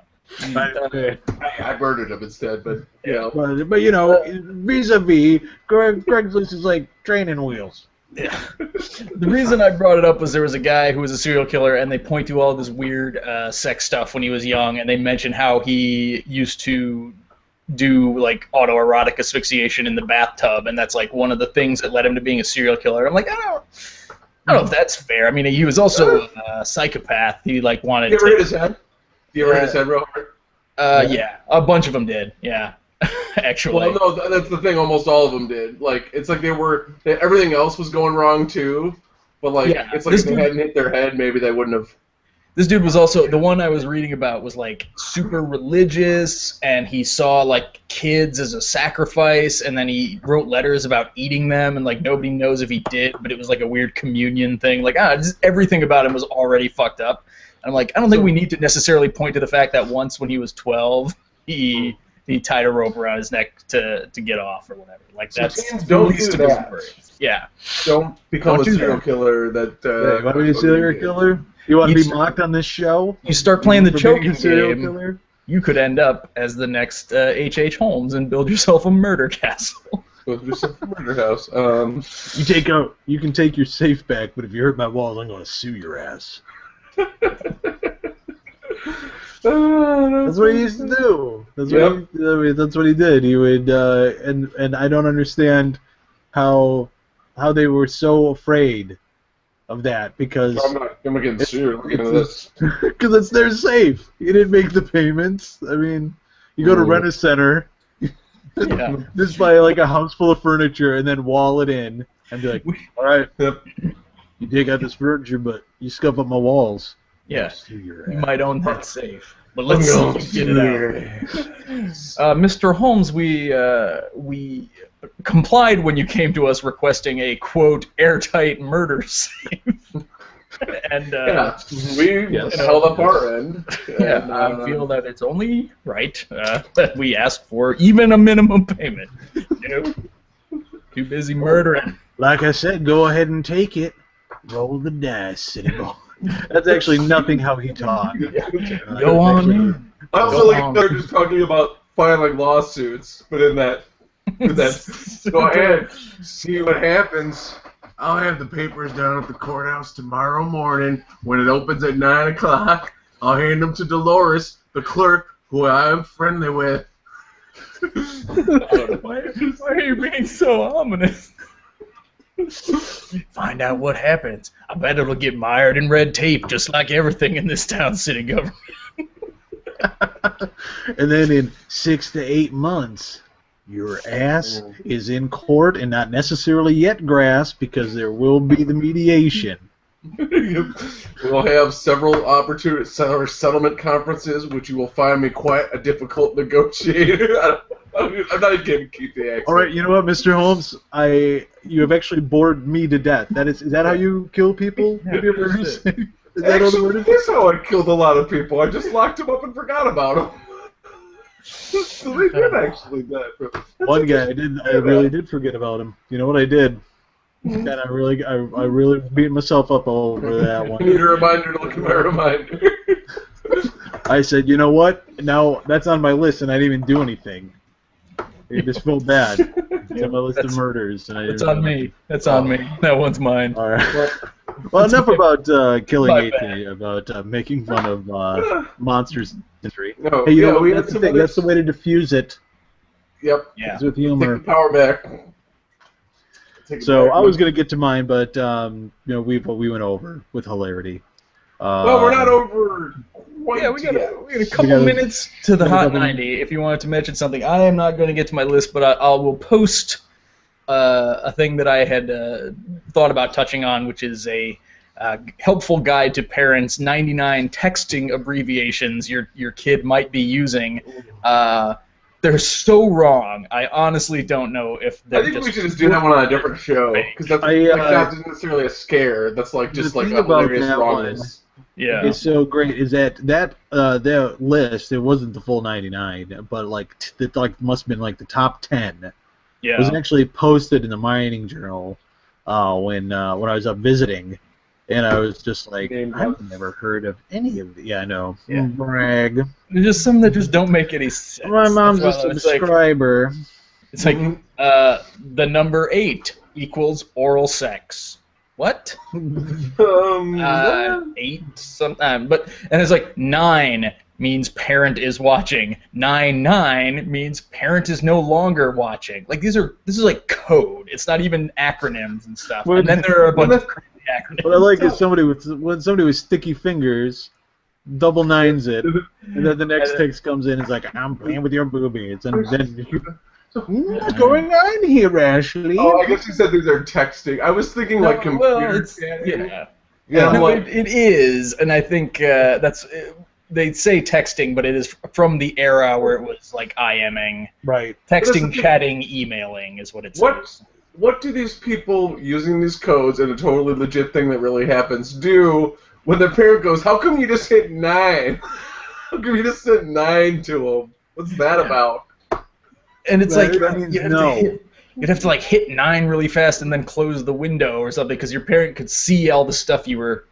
I murdered him instead, but you know. But you know, vis-a-vis, Craigslist is like training wheels. Yeah. The reason I brought it up was there was a guy who was a serial killer, and they point to all this weird sex stuff when he was young, and they mention how he used to do like autoerotic asphyxiation in the bathtub, and that's like one of the things that led him to being a serial killer. I'm like, I don't know if that's fair. I mean, he was also a psychopath. He like wanted to. You ever hit his head? You ever hit his head, Robert? Yeah, a bunch of them did. Yeah, actually. Well, no, that's the thing. Almost all of them did. Like, it's like everything else was going wrong too. But like, it's like if they hadn't hit their head, maybe they wouldn't have. This dude was also, the one I was reading about was like super religious, and he saw like kids as a sacrifice, and then he wrote letters about eating them, and like nobody knows if he did, but it was like a weird communion thing. Like, just everything about him was already fucked up. And I'm like, I don't think we need to necessarily point to the fact that once when he was 12, he tied a rope around his neck to get off or whatever. Like, that's the least of his worries. Yeah. Don't become a serial killer that... you want to be a serial killer? You want to be mocked on this show? You start playing the choking game, you could end up as the next H.H. Holmes and build yourself a murder castle. Build yourself a murder house. You can take your safe back, but if you hurt my walls, I'm going to sue your ass. That's what he used to do. That's what he did. He would, and I don't understand how they were so afraid of that, because I'm not getting sued. Look into this. Because it's their safe. You didn't make the payments. I mean, you go to rent a center, just buy like a house full of furniture and then wall it in and be like, all right, you dig out this furniture, but you scuff up my walls. Yeah, you might own that safe. But let's get it out. Mr. Holmes, we complied when you came to us requesting a, quote, airtight murder safe. And we held up our end. And, I feel that it's only right that we ask for even a minimum payment. Too busy murdering. Like I said, go ahead and take it. Roll the dice, City Boy. That's actually nothing how he talked. Go on in. I also like they're just talking about filing lawsuits, but in that go ahead, see what happens. I'll have the papers down at the courthouse tomorrow morning when it opens at 9 o'clock. I'll hand them to Dolores, the clerk, who I'm friendly with. Why are you being so ominous? Find out what happens. I bet it'll get mired in red tape, just like everything in this town city government. And then in 6 to 8 months, your ass is in court and not necessarily yet grasped, because there will be the mediation. We'll have several opportunities, settlement conferences, which you will find me quite a difficult negotiator. I'm not even going to keep the accent. All right, you know what, Mr. Holmes? You have actually bored me to death. Is that how you kill people? Have you ever heard it? Actually, that's how I killed a lot of people. I just locked them up and forgot about them. So they did actually that. One guy, I really did forget about him. You know what I did? And I really beat myself up over that one. You need a reminder to look at my reminder. I said, you know what? Now that's on my list, and I didn't even do anything. It just felt bad. It's on my list of murders. That's on me. That's on me. That one's mine. All right. Well, enough about killing AT, about making fun of monsters. No, hey, you know, that's the thing. That's the way to diffuse it. Yep. Yeah. It's with humor. Take the power back. So I was gonna get to mine, but we went over with hilarity. Well, we're not over. We got a couple minutes to the Hot 90. If you wanted to mention something, I am not going to get to my list, but I will post a thing that I had thought about touching on, which is a helpful guide to parents, 99 texting abbreviations your kid might be using. They're so wrong. I honestly don't know if they're I think we should just do that one on a different show, because that's not necessarily a scare. That's like just like a hilarious wrongness. Yeah, it's so great. Is that the list? It wasn't the full 99, but like it must have been like the top 10. Yeah, it was actually posted in the Mining Journal when I was up visiting. And I was just like, I've never heard of any of the. Yeah, I know. Yeah. Brag. There's just some that just don't make any sense. My mom's a subscriber. It's like the number 8 equals oral sex. What? 8 something. But and it's like 9 means parent is watching. 9 means parent is no longer watching. Like this is like code. It's not even acronyms and stuff. And then there are a bunch of acronyms. What I like is somebody with sticky fingers double nines it, and then the next text comes in and is like, I'm playing with your boobies, and then what's going on here, Ashley? Oh, I guess you said these are texting. I was thinking like computer chatting. Yeah, no, it is, and I think that's. They say texting, but it is from the era where it was like IMing. Right. Texting, chatting, emailing is what it says. What do these people using these codes and a totally legit thing that really happens do when their parent goes, how come you just hit 9? How come you just said 9 to them? What's that about? And it's like, you'd have to like hit 9 really fast and then close the window or something because your parent could see all the stuff you were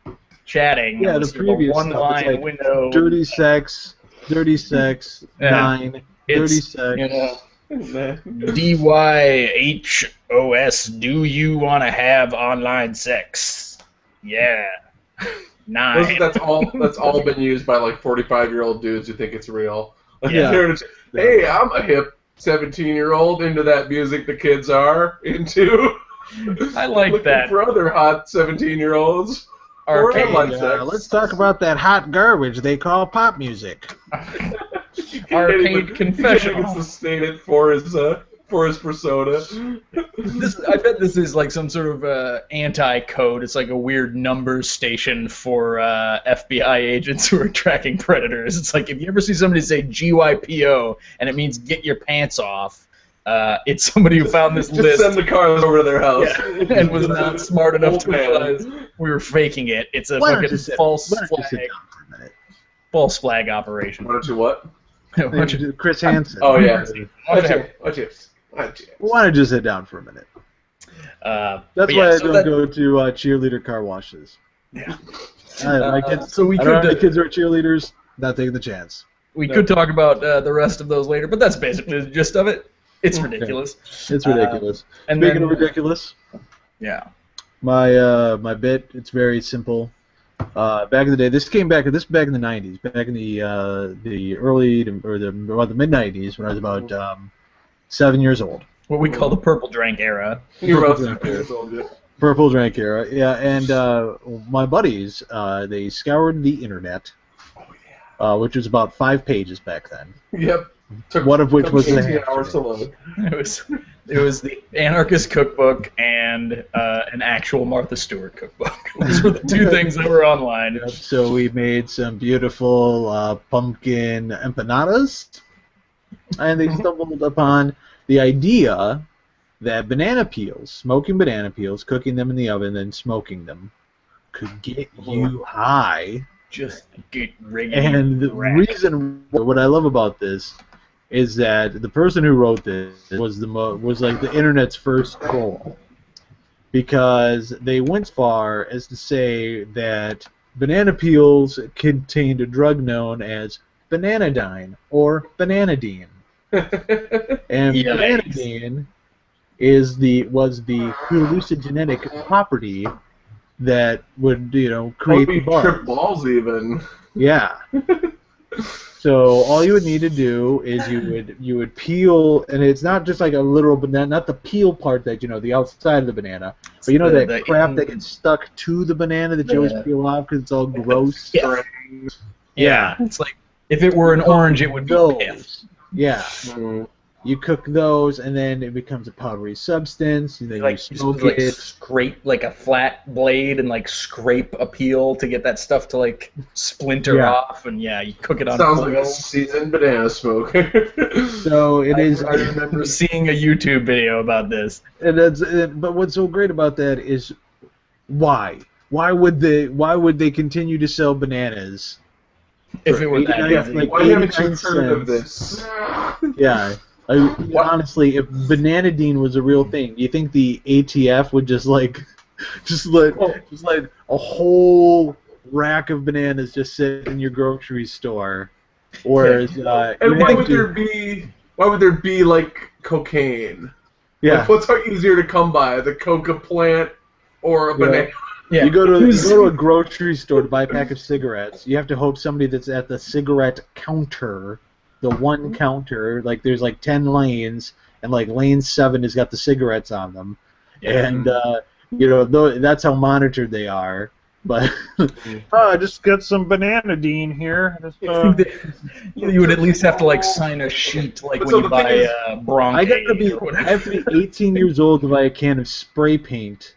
chatting. Yeah, the previous one-line like window. Dirty sex, 9, dirty sex. You know, DYHOS, do you want to have online sex? Yeah. 9. That's all been used by like 45-year-old dudes who think it's real. Like, yeah. Hey, I'm a hip 17-year-old into that music the kids are into. I like that. For other hot 17-year-olds. Let's talk about that hot garbage they call pop music. Arcade confessional. It's the stated for his persona. I bet this is like some sort of anti-code. It's like a weird numbers station for FBI agents who are tracking predators. It's like if you ever see somebody say GYPO and it means get your pants off, it's somebody who found this list. Just send the cars over to their house. Yeah, and was not smart enough to realize we were faking it. It's a fucking false flag operation. Why don't you what? Chris Hansen. Oh, yeah. Why don't you just sit down for a minute? That's why I don't go to cheerleader car washes. Yeah. My kids, so we could. My kids are cheerleaders. Not taking the chance. We could talk about the rest of those later, but that's basically the gist of it. It's ridiculous. It's ridiculous. Speaking of ridiculous, yeah. My bit. It's very simple. Back in the day, this back in the 90s, back in the early or the mid 90s when I was about 7 years old. What we call the purple drank era. You're about 7 years old, yeah. Purple drank era, yeah. And my buddies, they scoured the internet, which was about 5 pages back then. Yep. One of which was 18 hours to load. It was the Anarchist Cookbook and an actual Martha Stewart cookbook. Those were the 2 things that were online. Yep. So we made some beautiful pumpkin empanadas, and they stumbled upon the idea that banana peels, smoking banana peels, cooking them in the oven, and smoking them, could get you high. Just get regular. And the reason, what I love about this, is that the person who wrote this was like the internet's first troll, because they went as far as to say that banana peels contained a drug known as bananidine or bananidine, and bananidine was the hallucinogenic property that would create the buzz. Trip balls even. Yeah. So all you would need to do is you would peel, and it's not just like a literal banana, not the peel part that the outside of the banana, but that crap that gets stuck to the banana that you always peel off because it's all gross. Yeah. It's like if it were an orange, it would be pith. Yeah. You cook those, and then it becomes a powdery substance. And then you smoke it. Scrape like a flat blade and like scrape a peel to get that stuff to like splinter off, and you cook it on. Sounds like a seasoned banana smoker. So it is. I remember seeing a YouTube video about this. But what's so great about that is why? Why would they continue to sell bananas? If it were that easy. Like, why haven't you heard of this? Yeah. Honestly, if Bananadine was a real thing, do you think the ATF would just let a whole rack of bananas just sit in your grocery store? Or and why would there be like cocaine? Yeah. Like, what's easier to come by, the coca plant or a banana? Yeah. You go to a grocery store to buy a pack of cigarettes. You have to hope somebody that's at the cigarette counter, the one counter, like there's like 10 lanes, and like lane 7 has got the cigarettes on them, and that's how monitored they are. But just get some Bananadine here. You would at least have to like sign a sheet, like when you buy Bronx. I have to be 18 years old to buy a can of spray paint.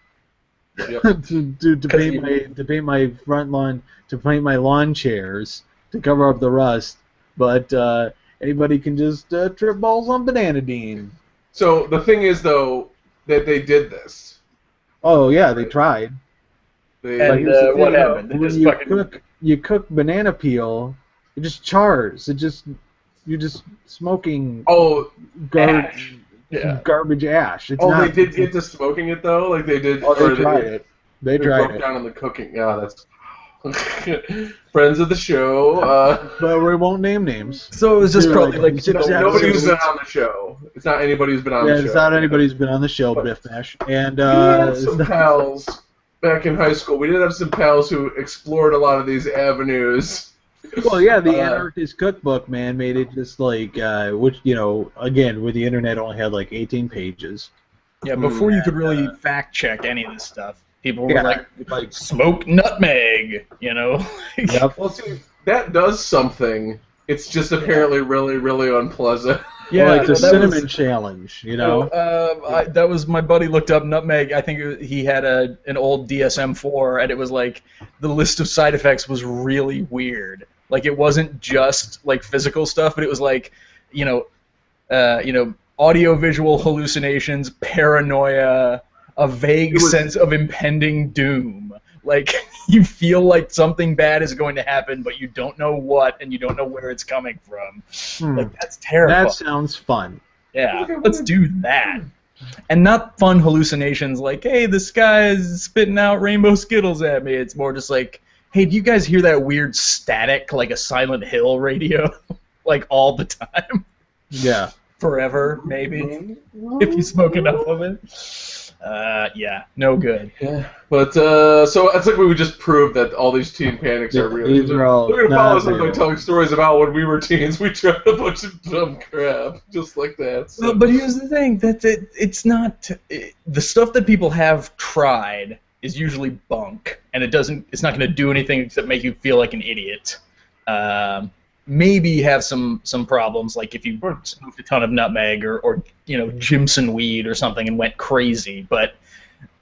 Yep. to paint my front lawn, to paint my lawn chairs, to cover up the rust, but anybody can just trip balls on Bananadine. So the thing is, though, that they did this. Oh yeah, they tried. What happened? They just you cook banana peel, it just chars. You're just smoking. Ash. Garbage ash. They did get to smoking it though, like they did. They tried it. They tried broke down on the cooking. Yeah, that's friends of the show. But we won't name names. So it was just probably like nobody who's been on the show. It's not anybody who's been on the show. Yeah, it's not anybody who's been on the show, Biff Nash. And we had some pals back in high school. We did have some pals who explored a lot of these avenues. Well, yeah, the Anarchist Cookbook, man, made it just like, which, again, where the internet only had like 18 pages. Yeah, before you could really fact check any of this stuff, people were like smoke nutmeg, Yep. Well, see, that does something. It's just apparently really, really unpleasant. Yeah, like the cinnamon challenge, that was my buddy looked up nutmeg. I think he had an old DSM-4, and it was like the list of side effects was really weird. Like it wasn't just like physical stuff, but it was like, audio-visual hallucinations, paranoia, a vague sense of impending doom. Like you feel like something bad is going to happen, but you don't know what, and you don't know where it's coming from. Like that's terrible. That sounds fun. Yeah, let's do that. And not fun hallucinations like, hey, this guy is spitting out rainbow Skittles at me. It's more just like, hey, do you guys hear that weird static like a Silent Hill radio? Like all the time? Yeah. Forever, maybe, if you smoke enough of it. No good. Yeah, but so it's like we would just prove that all these teen panics are real. These are all We're gonna follow us up by telling stories about when we were teens. We tried a bunch of dumb crap, just like that. So. But here's the thing: it's not the stuff that people have tried is usually bunk, and it's not going to do anything except make you feel like an idiot. Maybe have some problems, like if you smoked a ton of nutmeg or Jimson weed or something and went crazy, but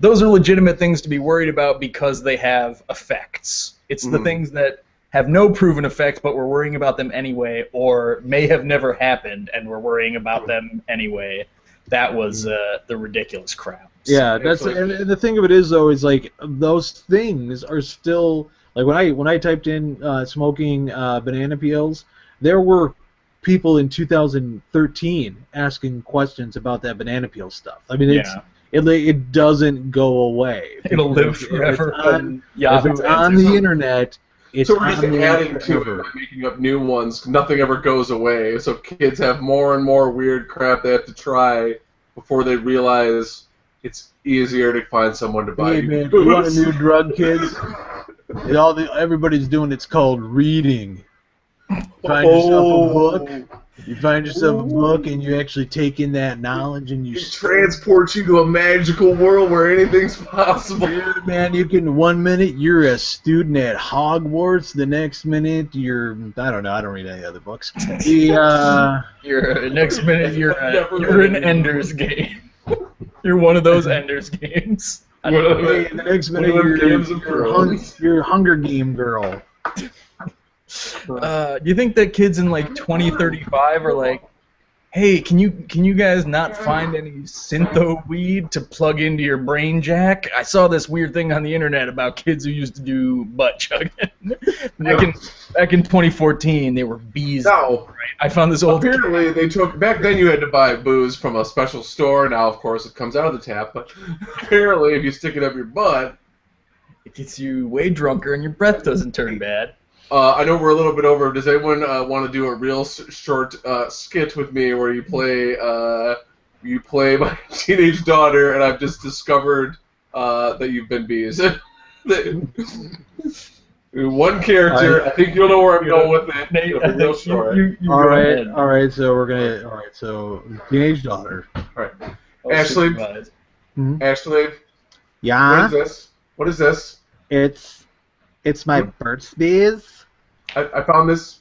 those are legitimate things to be worried about because they have effects. It's the things that have no proven effect, but we're worrying about them anyway, or may have never happened and we're worrying about them anyway. That was the ridiculous crap. Yeah, and the thing of it is though is like those things are still. Like when I typed in smoking banana peels, there were people in 2013 asking questions about that banana peel stuff. I mean, it doesn't go away. It'll live forever. If it's on the internet, it's so we're just adding to it by making up new ones. Nothing ever goes away. So kids have more and more weird crap they have to try before they realize it's easier to find someone to buy. Hey man, you want a new drug, kids? Everybody's doing it's called reading. Find yourself a book. You find yourself a book and you actually take in that knowledge and you It transports you to a magical world where anything's possible. Dude, man, you can 1 minute you're a student at Hogwarts, the next minute you're I don't know, I don't read any other books. Next minute you're in Ender's Game. You're one of those Ender's Games. The next minute you're Hunger Game girl. Do you think that kids in like 2035 are like, hey, can you guys not find any syntho weed to plug into your brain jack? I saw this weird thing on the internet about kids who used to do butt chugging. Back in 2014, they were bees. No. Right? I found this old. Apparently, they took back then. You had to buy booze from a special store. Now, of course, it comes out of the tap. But apparently, if you stick it up your butt, it gets you way drunker and your breath doesn't turn bad. I know we're a little bit over. Does anyone want to do a real short skit with me where you play my teenage daughter, and I've just discovered that you've been bees? One character. I think you'll know where I'm going with it. Nate, real short. All right. So we're gonna. All right. So teenage daughter. All right. Ashley. Ashley. Yeah. What is this? It's my Burt's Bees. I found this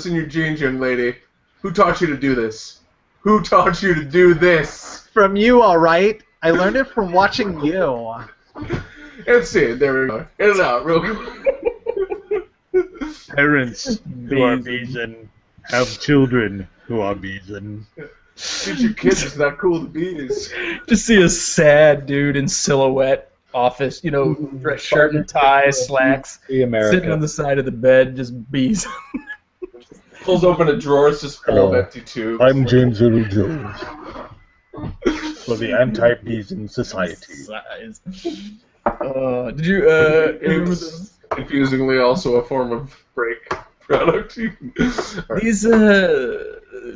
in your jeans, young lady. Who taught you to do this? Who taught you to do this? From you, all right. I learned it from watching you. Let's see. There we go. In and out, real quick. Parents who are bees have children who are bees. Teach your kids it's not cool to bees. Just see a sad dude in silhouette. Office, dress shirt and tie, slacks, sitting on the side of the bed, just bees. Pulls open a drawer, it's just full of empty tubes. I'm James Earl Jones for the Anti-Bees in Society. Did you? It's confusingly also a form of break product.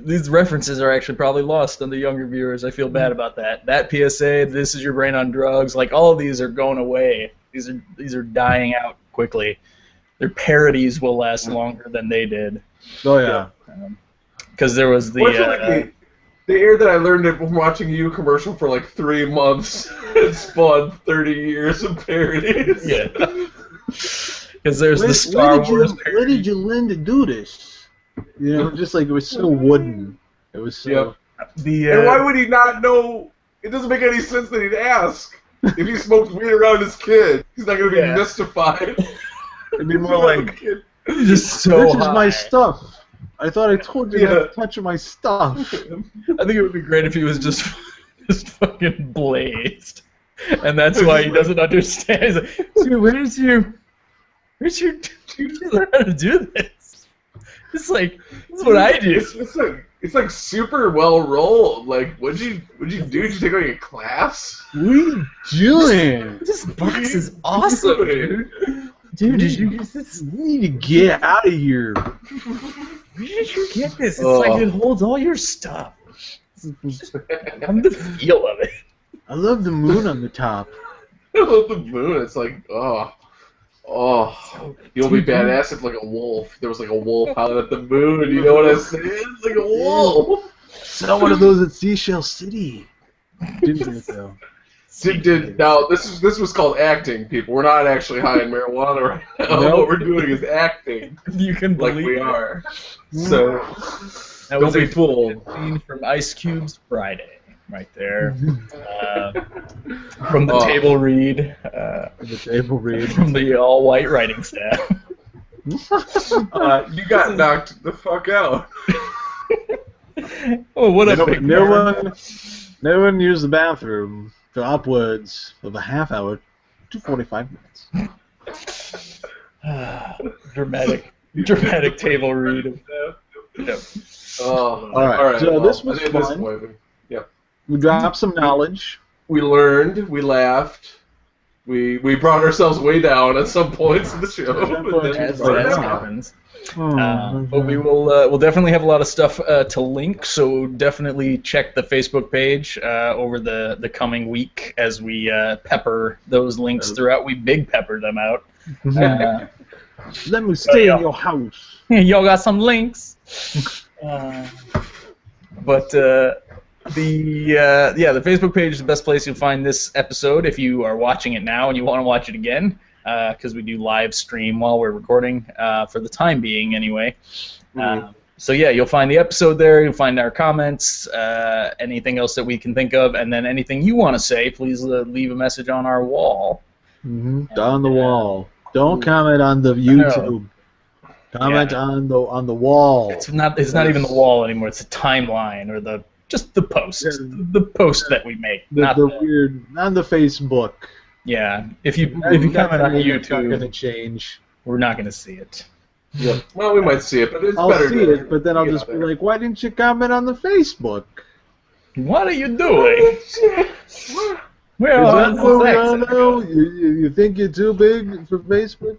These references are actually probably lost on the younger viewers. I feel bad about that. That PSA, this is your brain on drugs. Like all of these are going away. These are dying out quickly. Their parodies will last longer than they did. Oh yeah. Because there was the air that I learned it from watching you commercial for like 3 months. It spawned 30 years of parodies. Yeah. Because there's the Star Wars parody. Where did you learn to do this? Just like it was so wooden. It was so. Yep. And why would he not know? It doesn't make any sense that he'd ask. If he smoked weed around his kid, he's not going to be mystified. It'd be more like, just so this is my stuff. I thought I told you not to touch my stuff. I think it would be great if he was just fucking blazed. And that's why he doesn't understand. He's like, dude, where'd you learn how to do this? It's like, this is what I do. It's like super well rolled. Like, what'd you do? Did you take like a class? What are you doing? This box is awesome, dude. Dude, did you need to get out of here? Where did you get this? It's like it holds all your stuff. I'm the feel of it. I love the moon on the top. I love the moon. It's like, you'll be badass if like a wolf. There was like a wolf out at the moon. You know what I'm saying? It's like a wolf. It's not one of those at Seashell City. Didn't think so. Now this was called acting, people. We're not actually high in marijuana right now. Nope. What we're doing is acting. You can like believe we it. are. So that was a fooled scene from Ice Cube's Friday. Right there, from the table read, from the all-white writing staff. You got knocked the fuck out. Oh, what a big no one used the bathroom for upwards of a half hour to 45 minutes. Dramatic table read. Yep. All right. So this was fun. We dropped some knowledge. We learned. We laughed. We brought ourselves way down at some points in the show. That happens. But we'll definitely have a lot of stuff to link. So definitely check the Facebook page over the coming week as we pepper those links throughout. We big pepper them out. Let me stay in your house. Y'all got some links. But the Facebook page is the best place you'll find this episode if you are watching it now and you want to watch it again, because we do live stream while we're recording, for the time being anyway. So yeah, you'll find the episode there, you'll find our comments, anything else that we can think of, and then anything you want to say, please leave a message on our wall. On the wall. Don't comment on the YouTube. Comment on the wall. It's not even the wall anymore. It's the timeline or just the post. The post that we make. The weird on the Facebook. Yeah. If you comment on YouTube, it's not gonna change. We're not gonna see it. Yeah. Well, we might see it, but it's I'll better. See it, but then I'll just be like, why didn't you comment on the Facebook? What are you doing? You think you're too big for Facebook?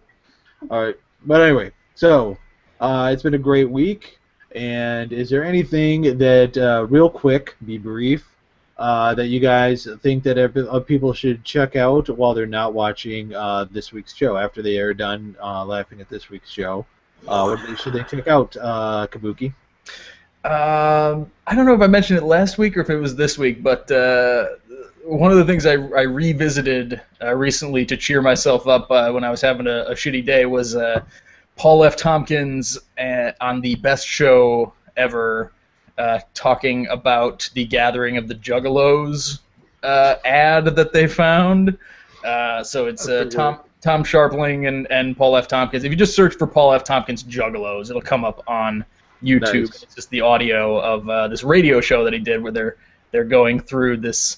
All right, but anyway, so it's been a great week. And is there anything that, real quick, be brief, that you guys think that people should check out while they're not watching this week's show? After they are done laughing at this week's show, what should they check out, Kabuki? I don't know if I mentioned it last week or if it was this week, but one of the things I revisited recently to cheer myself up when I was having a shitty day was Paul F. Tompkins on the Best Show Ever talking about the Gathering of the Juggalos ad that they found. So it's Tom Sharpling and Paul F. Tompkins. If you just search for Paul F. Tompkins Juggalos, it'll come up on YouTube. Nice. It's just the audio of this radio show that he did where they're going through this,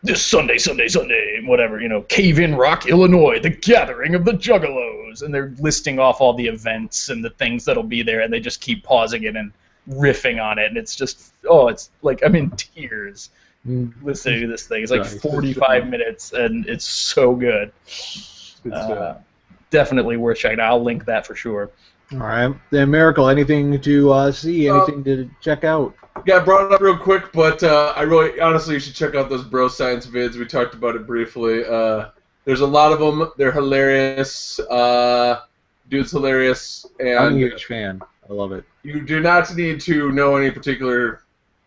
this Sunday, whatever, Cave In Rock, Illinois, the Gathering of the Juggalos, and they're listing off all the events and the things that'll be there, and they just keep pausing it and riffing on it, and it's just, it's like I'm in tears listening to this thing. It's like 45 minutes, and it's so good. Definitely worth checking out. I'll link that for sure. All right. Then, Miracle, anything to see, anything to check out? Yeah, I brought it up real quick, but honestly, you should check out those Bro Science vids. We talked about it briefly. There's a lot of them. They're hilarious. Dude's hilarious. And I'm a huge fan. I love it. You do not need to know any particular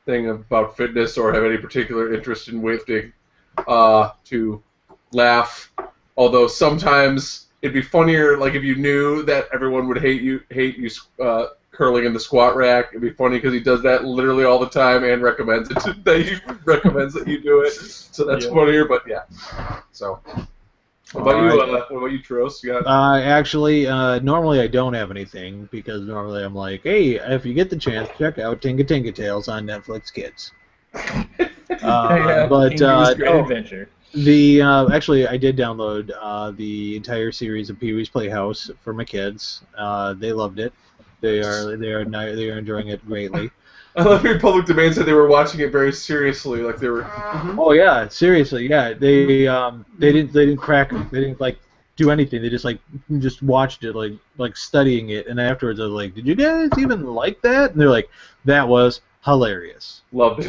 thing about fitness or have any particular interest in weightlifting to laugh. Although sometimes it'd be funnier, like if you knew that everyone would hate you curling in the squat rack. It'd be funny because he does that literally all the time and recommends it. That you do it. So that's funnier. But yeah. So. What about you, Tros? You got... Actually, normally I don't have anything because normally I'm like, hey, if you get the chance, check out Tinga Tinga Tales on Netflix Kids. But Great Adventure. Actually, I did download the entire series of Pee-wee's Playhouse for my kids. They loved it. They are enjoying it greatly. I love your public domain said they were watching it very seriously, like they were. Oh yeah, seriously, yeah. They didn't crack. They didn't do anything. They just watched it like studying it, and afterwards I was like, did you guys even like that? And they're like, that was hilarious. Loved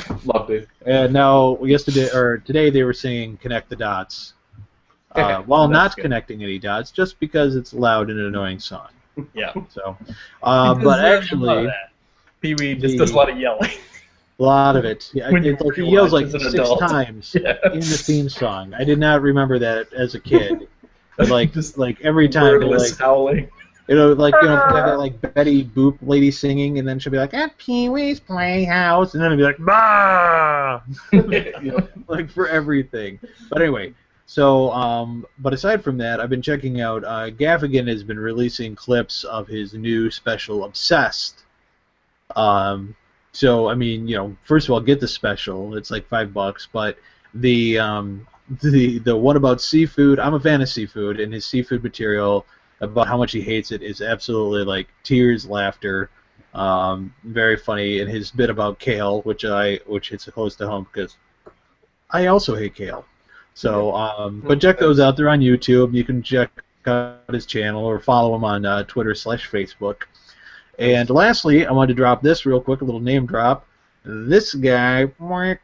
it. And now today they were singing "Connect the Dots," while not connecting any dots, just because it's a loud and annoying song. Yeah. So, but actually, Pee-wee just does a lot of yelling. A lot of it. Yeah, it's like he yells like 6 times in the theme song. I did not remember that as a kid. But like every time, howling. That Betty Boop lady singing, and then she'll be like, "At Pee-wee's Playhouse," and then it'll be like, "Bah!" Like for everything. But anyway. So, but aside from that, I've been checking out, Gaffigan has been releasing clips of his new special, Obsessed. So, I mean, first of all, get the special. It's like $5, but the one about seafood, I'm a fan of seafood, and his seafood material about how much he hates it is absolutely like tears, laughter, very funny, and his bit about kale, which hits close to home because I also hate kale. So, but check those out. They're on YouTube. You can check out his channel or follow him on Twitter/Facebook. And lastly, I wanted to drop this real quick, a little name drop. This guy, is going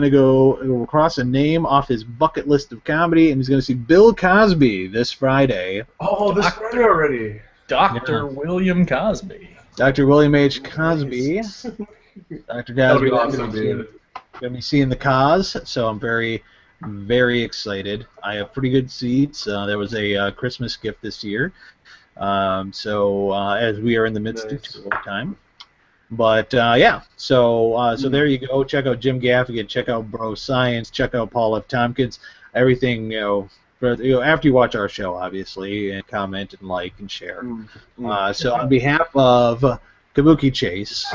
to go across a name off his bucket list of comedy, and he's going to see Bill Cosby this Friday. Oh, this Friday already. Dr. William Cosby. Dr. William H. Cosby. Dr. Cosby, awesome, dude. Going to be seeing the cause, so I'm very, very excited. I have pretty good seats. There was a Christmas gift this year, so as we are in the midst of tour time. But yeah, so there you go. Check out Jim Gaffigan. Check out Bro Science. Check out Paul F. Tompkins. Everything, after you watch our show, obviously, and comment and like and share. So on behalf of Kabuki Chase,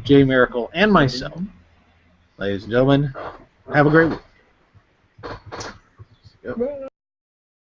Jay Miracle, and myself, ladies and gentlemen, have a great week. Yep.